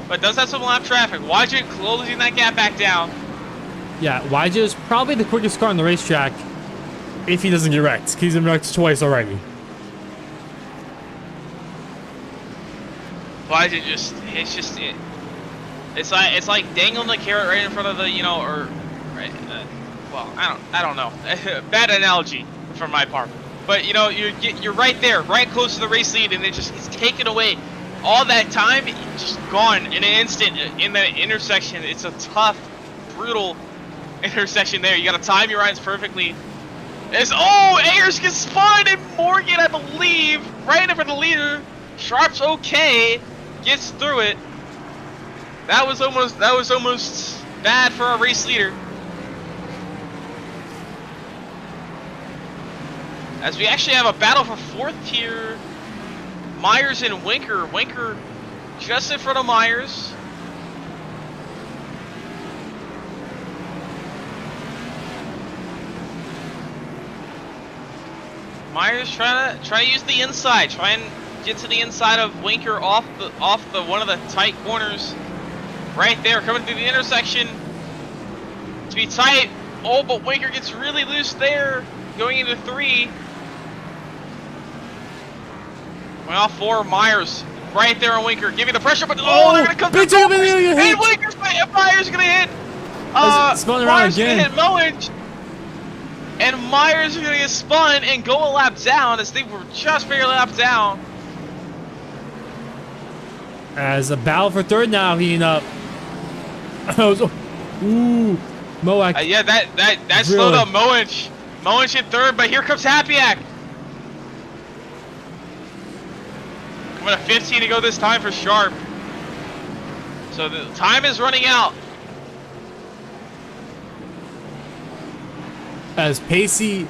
but does have some lap traffic. Watch it closing that gap back down. Yeah, YJ is probably the quickest car on the racetrack if he doesn't get wrecked. 'Cause he's been wrecked twice already. Watch it it's like dangling the carrot right in front of the well, I don't know. Bad analogy for my part. But you're right there, right close to the race lead, and it's taken away. All that time, just gone in an instant in that intersection. It's a tough, brutal intersection there. You got to time your lines perfectly. Ayers gets spun, and Morgan, I believe, right in front of the leader. Sharp's okay, gets through it. That was almost bad for our race leader. As we actually have a battle for 4th here. Myers and Winker. Winker just in front of Myers. Myers trying to use the inside. Try and get to the inside of Winker off the one of the tight corners. Right there, coming through the intersection. To be tight. Oh, but Winker gets really loose there. Going into 3. Well, 4, Myers right there on Winker, giving the pressure, but they're gonna come big through. time, and And Winker's Myers gonna hit. Spun around Myers again. gonna hit Mowich, and Myers is gonna get spun and go a lap down as they were just barely lap down. As a battle for 3rd now heating up. Ooh, Moak. Yeah, that Really? slowed up Mowich. Mowich in 3rd, but here comes Happyak. Coming to 15 to go this time for Sharp. So the time is running out. As Pacey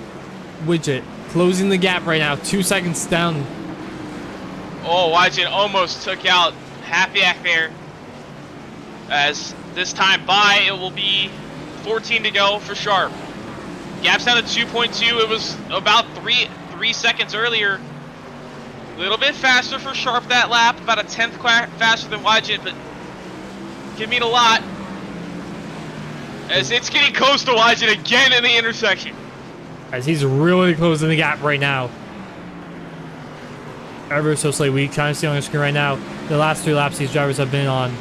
Widget closing the gap right now, 2 seconds down. Oh, Wajin almost took out Happyak there. As this time by, it will be 14 to go for Sharp. Gap's down to 2.2. It was about three seconds earlier. A little bit faster for Sharp that lap, about a 10th faster than Wajin, but can mean a lot. As it's getting close to Wajin again in the intersection. As he's really closing the gap right now. Ever so slightly, we kind of see on the screen right now, the last 3 laps these drivers have been on,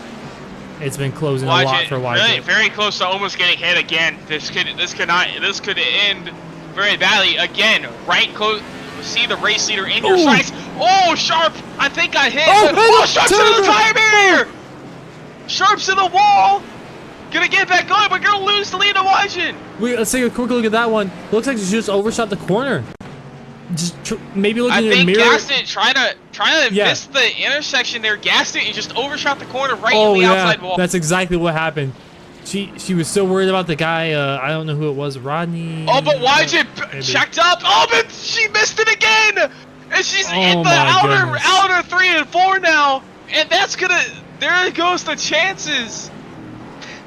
it's been closing a lot for Wajin. Really, very close to almost getting hit again. This could end very badly. Again, right close. See the race leader in your sights. Oh, Sharp! I think I hit. Oh, Oh, Sharp's into the tire turn! barrier! Sharp's in the wall! Gonna get back going, but gonna lose the lead to Wygen! Wait, let's take a quick look at that one. Looks like she just overshot the corner. Just maybe looking I in the think mirror. Gaston trying to Yeah. miss the intersection there. Gaston and just overshot the corner right Oh in the yeah, outside wall. that's exactly what happened. She was so worried about the guy. I don't know who it was, Rodney. Oh, but Wygen Maybe. checked up. Oh, but she missed it again! And she's in Oh the my goodness. outer 3 and 4 now. And that's gonna, there goes the chances.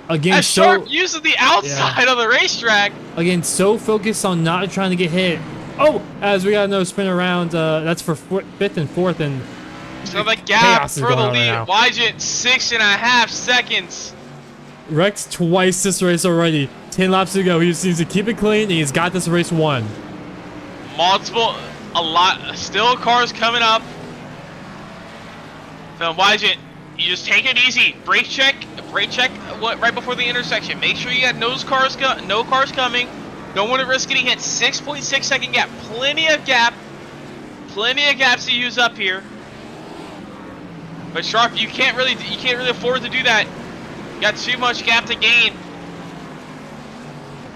Again, As Sharp uses the outside of the racetrack. Again, so focused on not trying to get hit. Oh, as we got another spin around. That's for 5th and 4th, and So the gap chaos is for the going on right lead. now. Wygen 6.5 seconds. Rex twice this race already. 10 laps to go. He just needs to keep it clean, and he's got this race won. Still cars coming up. So Wygen, you just take it easy. Brake check. Right before the intersection. Make sure you got no cars coming. Don't want to risk getting hit. 6.6 second gap. Plenty of gaps to use up here. But Sharp, you can't really afford to do that. You got too much gap to gain.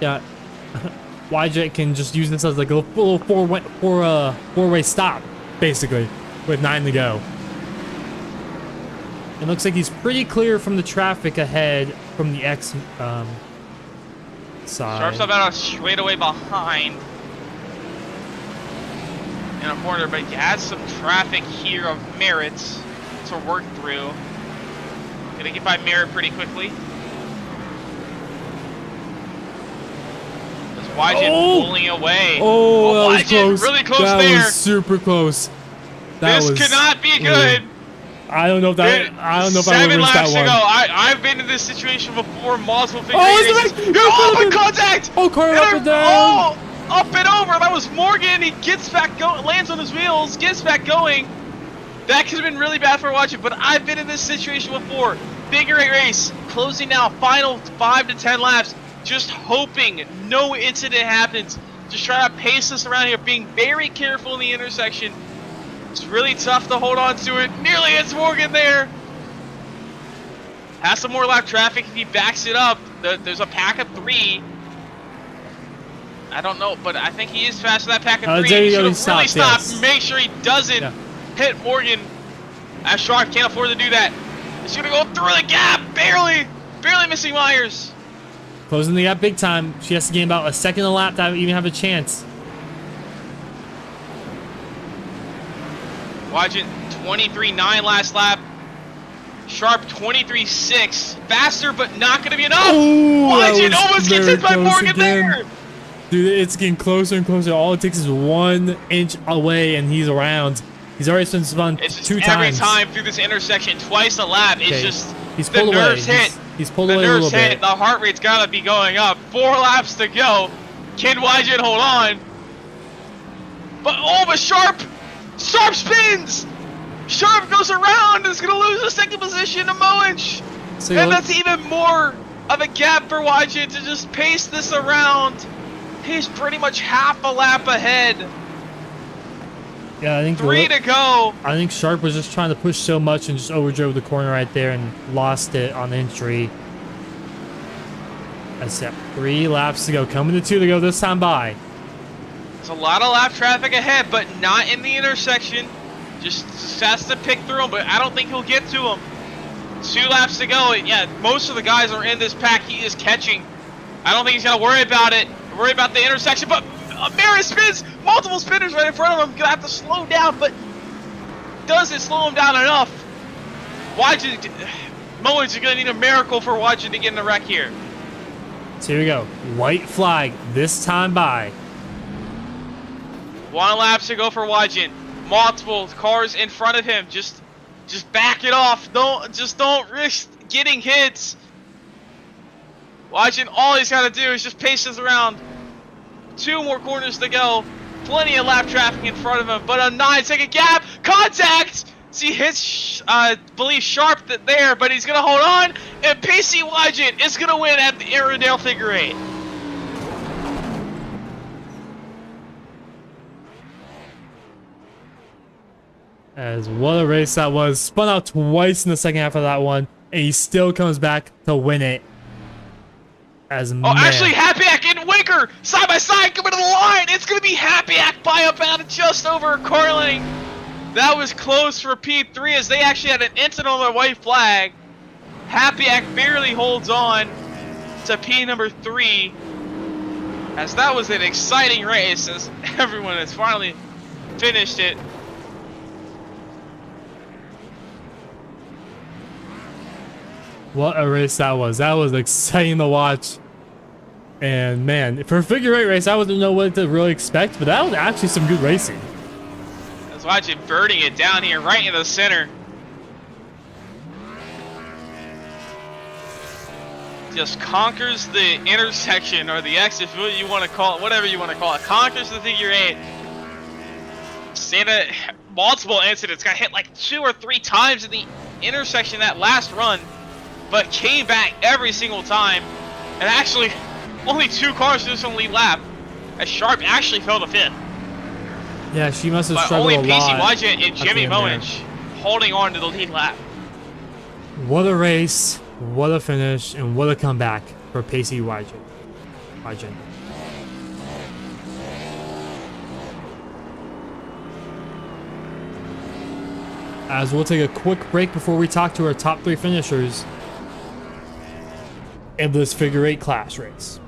Yeah. YJ can just use this as like a little four-way stop, basically, with 9 to go. It looks like he's pretty clear from the traffic ahead from the X side. Sharp's about a straightaway behind in a corner, but he has some traffic here of Merritt to work through. Gonna get by Merritt pretty quickly. As Wygen pulling away. Oh, that was Wygen close. really close that there. was super close. This could not be good. I don't know if that. I don't know if I would 7 risk laps that to one. go. I've been in this situation before. Multiple figure it's races. the back. Oh, but contact! Oh, car up and down. Oh, up and over. That was Morgan. He gets back going, lands on his wheels, gets back going. That could have been really bad for watching, but I've been in this situation before. Figure 8 race, closing now, final 5 to 10 laps. Just hoping no incident happens. Just trying to pace this around here, being very careful in the intersection. It's really tough to hold on to it. Nearly hits Morgan there. Has some more lap traffic if he backs it up. There's a pack of 3. I don't know, but I think he is fast for that pack of 3. There you He go, should he have really stopped, stopped. yes. Make sure he doesn't hit Morgan. As Sharp can't afford to do that. He's gonna go through the gap, barely missing Myers. Closing the gap big time. She has to gain about a second a lap to even have a chance. Wygen 23.9 last lap. Sharp 23.6. Faster, but not going to be enough. Wygen almost gets hit by Morgan there. Dude, it's getting closer and closer. All it takes is 1 inch away, and he's around. He's already spun It's just 2 every times. time through this intersection, twice a lap. It's just He's the pulled away. nerves hit. He's pulled The away a nerves little hit. bit. The heart rate's got to be going up. 4 laps to go. Can Wygen hold on? But Sharp spins. Sharp goes around and is going to lose the second position to Moench. And that's even more of a gap for Wygen to just pace this around. He's pretty much half a lap ahead. Yeah, I think 3 to go. I think Sharp was just trying to push so much and just overdrove the corner right there and lost it on entry. That's it. 3 laps to go. Coming to 2 to go this time by. There's a lot of lap traffic ahead, but not in the intersection. Just has to pick through them, but I don't think he'll get to them. 2 laps to go, and yeah, most of the guys are in this pack. He is catching. I don't think he's gonna worry about it. Worry about the intersection, but Merritt spins. Multiple spinners right in front of him. Gonna have to slow down, but does it slow him down enough? Wygen, Moench is gonna need a miracle for Wygen to get in the wreck here. So here we go. White flag this time by. 1 lap to go for Wygen. Multiple cars in front of him. Just back it off. Don't risk getting hits. Wygen, all he's got to do is just pace this around. 2 more corners to go. Plenty of lap traffic in front of him, but a 9-second gap. Contact! See, hits, believe Sharp there, but he's going to hold on. And Pacey Wygen is going to win at the Irwindale Figure 8. As what a race that was. Spun out twice in the second half of that one, and he still comes back to win it. As Oh, actually, man. Happyack and Winker side by side coming to the line. It's gonna be Happyack by about just over a car length. That was close for P3 as they actually had an incident on their white flag. Happyack barely holds on to P number 3. As that was an exciting race as everyone has finally finished it. What a race that was. That was exciting to watch. And man, for a figure eight race, I wouldn't know what to really expect, but that was actually some good racing. I was watching birding it down here right in the center. Just conquers the intersection or the exit, what you want to call it, whatever you want to call it. Conquers the figure eight. Santa, multiple incidents, got hit like 2 or 3 times in the intersection that last run, but came back every single time. And actually, only 2 cars to this on lead lap, as Sharp actually fell to 5th. Yeah, she must have But struggled only a PC lot. Wadjet and Jimmy Moench holding on to the lead lap. What a race, what a finish, and what a comeback for Pacey Wygen. As we'll take a quick break before we talk to our top 3 finishers in this figure 8 class race.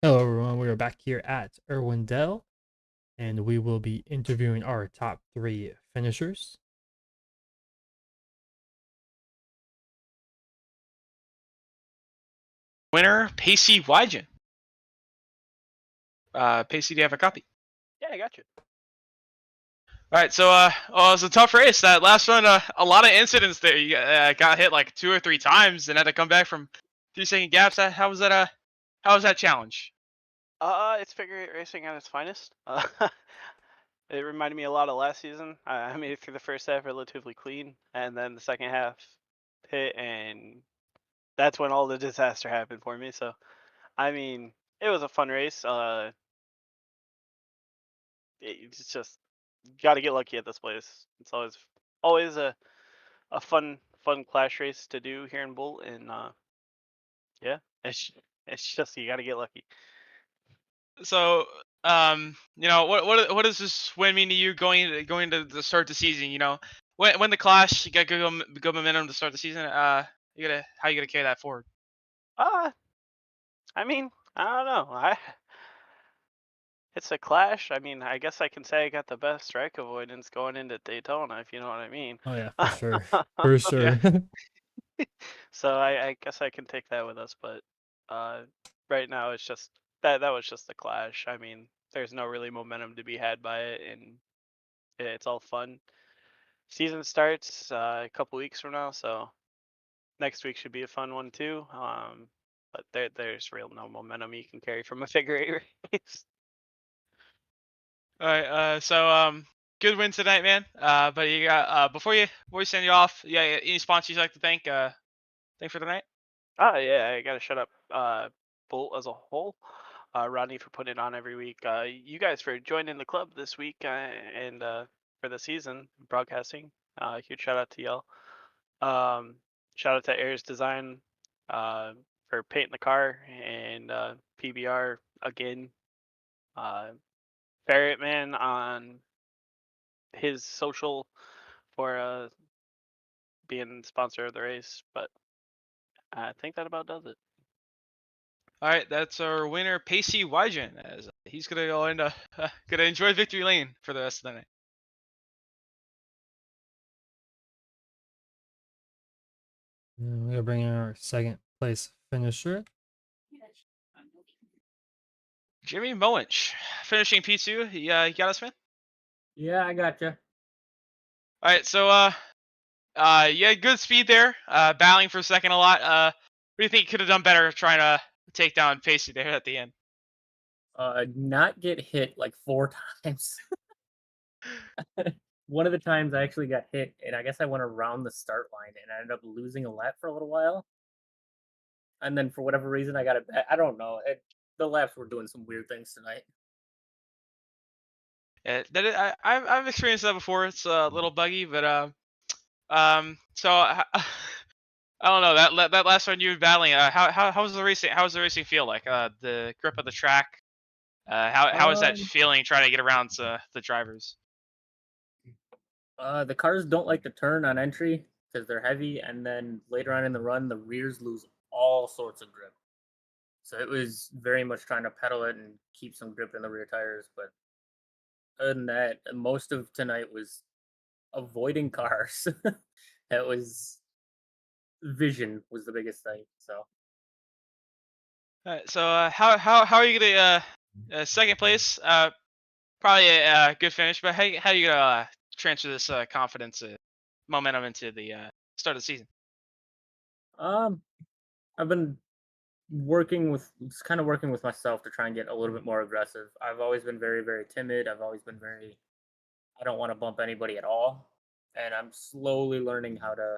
Hello, everyone. We are back here at Irwindale, and we will be interviewing our top three finishers. Winner, Pacey Wygen. Pacey, do you have a copy? Yeah, I got you. All right, so it was a tough race. That last one, a lot of incidents there. You got hit like 2 or 3 times and had to come back from 3 second gaps. How was that? How was that challenge? It's figure eight racing at its finest. It reminded me a lot of last season. I made it through the first half relatively clean, and then the second half hit, and that's when all the disaster happened for me. So, I mean, it was a fun race. It's just got to get lucky at this place. It's always a fun clash race to do here in Bolt, and yeah, it's just you got to get lucky. So, what does this win mean to you going to the start the season? When the clash, you got good momentum to start the season. How you gonna carry that forward? Uh, I mean, I don't know. It's a clash. I mean, I guess I can say I got the best strike avoidance going into Daytona, if you know what I mean. Oh yeah, for sure, for Yeah. sure. So I guess I can take that with us, but uh, right now it's just that was just a clash. I mean, there's no really momentum to be had by it, and it's all fun. Season starts a couple weeks from now, so next week should be a fun one too. But there's real no momentum you can carry from a figure eight race. All right. Good win tonight, man. But you got before you send you off, yeah, any sponsors you'd like to thank for tonight? Oh yeah, I gotta shut up. Bolt as a whole. Rodney for putting it on every week. You guys for joining the club this week and for the season broadcasting. Huge shout out to y'all. Um, Shout out to Ayers Design for painting the car and PBR again. Uh, Barrett man on his social for being sponsor of the race. But I think that about does it. All right, that's our winner, Pacey Wygen, as he's gonna go into gonna enjoy victory lane for the rest of the night. And we're gonna bring in our second place finisher. Jimmy Moench, finishing P2. You got us, man. Yeah, I gotcha. All right, so you had good speed there, battling for a second a lot. What do you think you could have done better trying to take down Pacey there at the end? Not get hit like 4 times. One of the times I actually got hit, and I guess I went around the start line, and I ended up losing a lap for a little while. And then for whatever reason, I got it back. I don't know. The laps were doing some weird things tonight. Yeah, I've experienced that before. It's a little buggy, but so I don't know that last one you were battling. How was the racing? How was the racing feel like? The grip of the track. How is that Um, feeling trying to get around to the drivers? the cars don't like to turn on entry because they're heavy, and then later on in the run, the rears lose all sorts of grip. So it was very much trying to pedal it and keep some grip in the rear tires. But other than that, most of tonight was avoiding cars. That was vision was the biggest thing. So So how are you gonna second place? Probably a good finish, but how you gonna transfer this confidence, momentum into the start of the season? um I've been working with just kind of working with myself to try and get a little bit more aggressive. I've always been very, very timid. I've always been very I don't want to bump anybody at all. And I'm slowly learning how to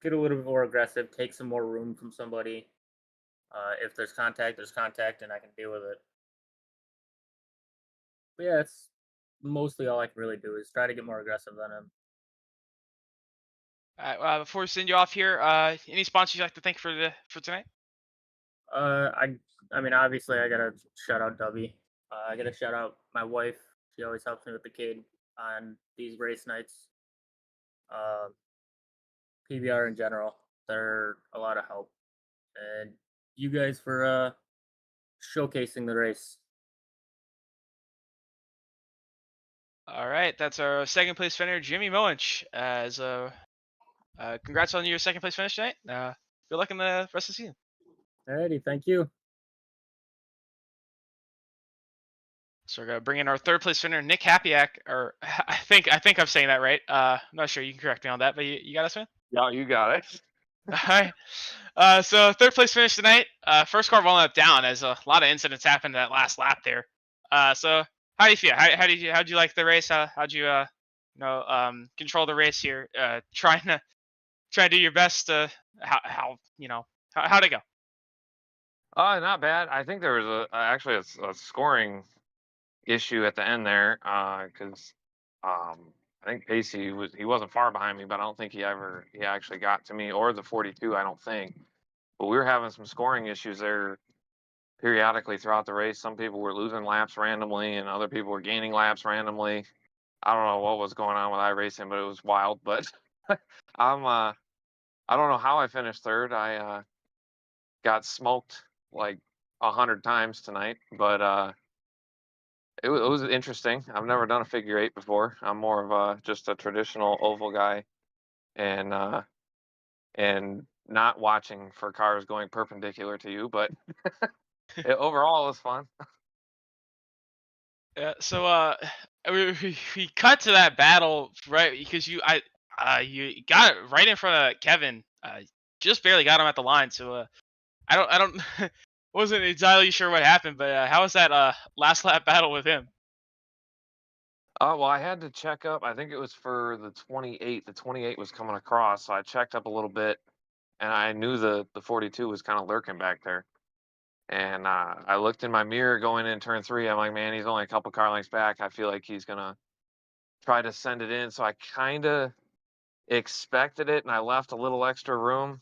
get a little bit more aggressive, take some more room from somebody. If there's contact, and I can deal with it. But yeah, it's mostly all I can really do is try to get more aggressive than him. All right, before we send you off here, any sponsors you'd like to thank for tonight? Uh, I, I mean, obviously, I gotta shout out Dubby. I gotta shout out my wife. She always helps me with the kid on these race nights. Uh, PBR in general, they're a lot of help, and you guys for showcasing the race. All right, that's our second place finisher, Jimmy Moench. Congrats on your second place finish tonight. Good luck in the rest of the season. Alrighty, thank you. So we're gonna bring in our third place finisher, Nick Hapiak, or I think I'm saying that right. I'm not sure. You can correct me on that, but you got us, man. Yeah, you got it. All right. So third place finish tonight. First car rolling up down as a lot of incidents happened that last lap there. So how do you feel? How'd you like the race? How'd you control the race here? Trying to do your best. How'd it go? Not bad. I think there was actually a scoring issue at the end there, because I think Pacey he wasn't far behind me, but I don't think he actually got to me or the 42. I don't think. But we were having some scoring issues there periodically throughout the race. Some people were losing laps randomly, and other people were gaining laps randomly. I don't know what was going on with iRacing, but it was wild. But I don't know how I finished third. I got smoked like 100 times tonight, but it was interesting. I've never done a figure eight before. I'm more of just a traditional oval guy, and not watching for cars going perpendicular to you. But overall, it was fun. Yeah. So we cut to that battle right because you got it right in front of Kevin. Just barely got him at the line. So I don't wasn't entirely sure what happened, but how was that last lap battle with him? Well, I had to check up. I think it was for the 28. The 28 was coming across, so I checked up a little bit, and I knew the 42 was kind of lurking back there. And I looked in my mirror going in turn 3. I'm like, man, he's only a couple car lengths back. I feel like he's gonna try to send it in. So I kind of expected it, and I left a little extra room.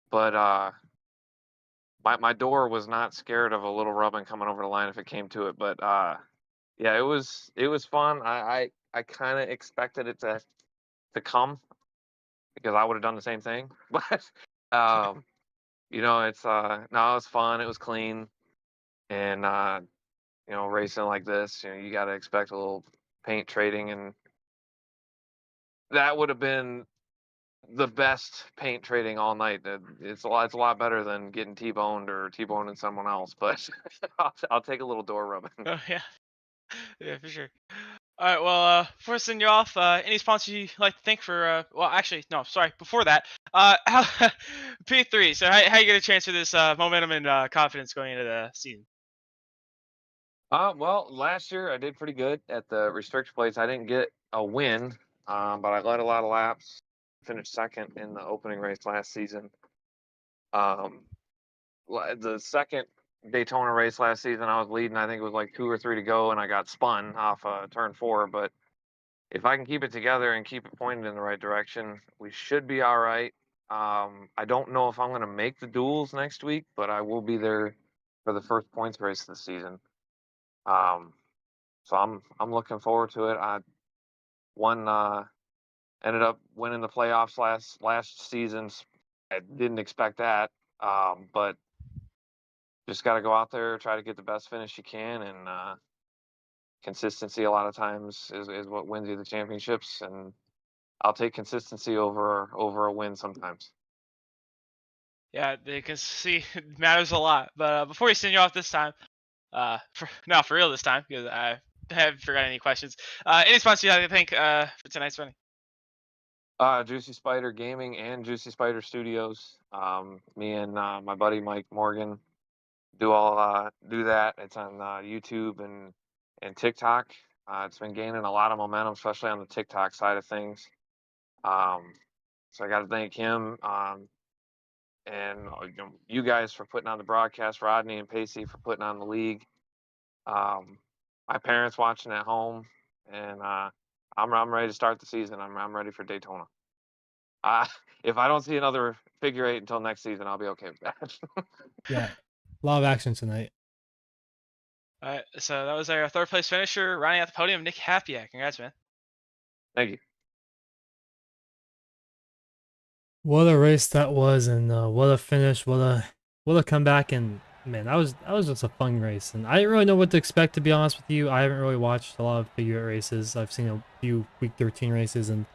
But my door was not scared of a little rubbing coming over the line if it came to it. But yeah, it was fun. I kind of expected it to come because I would have done the same thing. But it's no, it was fun. It was clean, and racing like this, you got to expect a little paint trading, and that would have been the best paint trading all night. It's a lot better than getting T-boned or T-boning someone else. But I'll take a little door rubbing. Oh yeah, yeah for sure. All right. Well, before sending you off, any sponsors you'd like to thank for? Well, actually, no. Sorry. Before that, how P3. So how you gonna transfer this momentum and confidence going into the season? Well, last year I did pretty good at the restrict plates. I didn't get a win, but I led a lot of laps. Finished second in the opening race last season. The second Daytona race last season, I was leading. I think it was like 2 or 3 to go, and I got spun off turn 4. But if I can keep it together and keep it pointed in the right direction, we should be all right. I don't know if I'm going to make the duels next week, but I will be there for the first points race of the season. So I'm looking forward to it. I ended up winning the playoffs last season. I didn't expect that, but just got to go out there, try to get the best finish you can, and consistency a lot of times is what wins you the championships. And I'll take consistency over a win sometimes. Yeah, the consistency matters a lot. But before we send you off this time, for real this time, because I haven't forgotten any questions. Any sponsors you'd like to thank for tonight's running? Juicy Spider Gaming and Juicy Spider Studios. Me and my buddy Mike Morgan do that. It's on YouTube and TikTok. It's been gaining a lot of momentum, especially on the TikTok side of things. So I got to thank him, and you guys for putting on the broadcast, Rodney and Pacey for putting on the league. My parents watching at home, and I'm ready to start the season. I'm ready for Daytona. If I don't see another figure eight until next season, I'll be okay with that. Yeah, a lot of action tonight. All right, so that was our third place finisher, running at the podium, Nick Hapiak. Congrats, man. Thank you. What a race that was, and what a finish! What a comeback, and man, that was just a fun race, and I didn't really know what to expect, to be honest with you. I haven't really watched a lot of figure eight races. I've seen a few week 13 races, and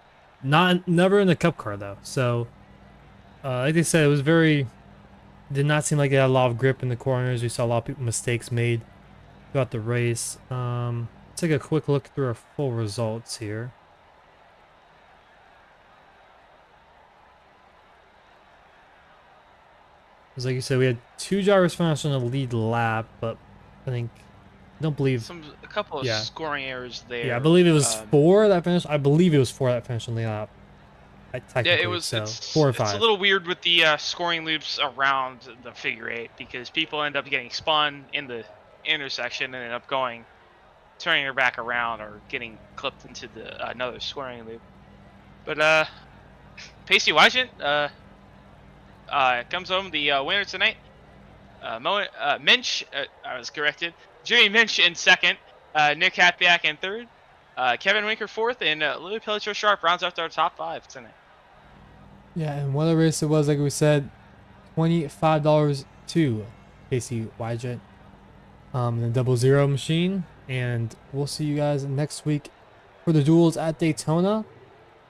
never in the cup car though. So, like they said, it was very did not seem like they had a lot of grip in the corners. We saw a lot of people mistakes made throughout the race. Let's take a quick look through our full results here. Because like you said, we had 2 drivers finish on the lead lap, but I don't believe, A couple of yeah. scoring errors there. yeah, I believe it was Um, 4 that finished. I believe it was 4 that finished on the lead lap. Yeah, Technically, it was. so It's 4 or it's a 5. little weird with the scoring loops around the figure eight because people end up getting spun in the intersection and end up turning her back around or getting clipped into the another scoring loop. But Pacey Wygent comes home the winner tonight. Minch, I was corrected. Jimmy Minch in second. Nick Hatbiak in third. Kevin Winker fourth, and Louis Pellicho Sharp rounds out our top 5 tonight. Yeah, and what a race it was, like we said, $25 to Casey Wygent, the 00 machine, and we'll see you guys next week for the duels at Daytona.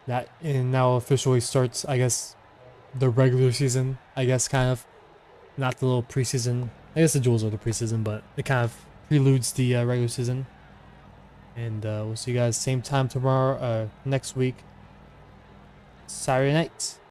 That and now officially starts, I guess, the regular season. I guess kind of, not the little preseason. I guess the duels are the preseason, but it kind of preludes the regular season. And we'll see you guys same time tomorrow, next week, Saturday night.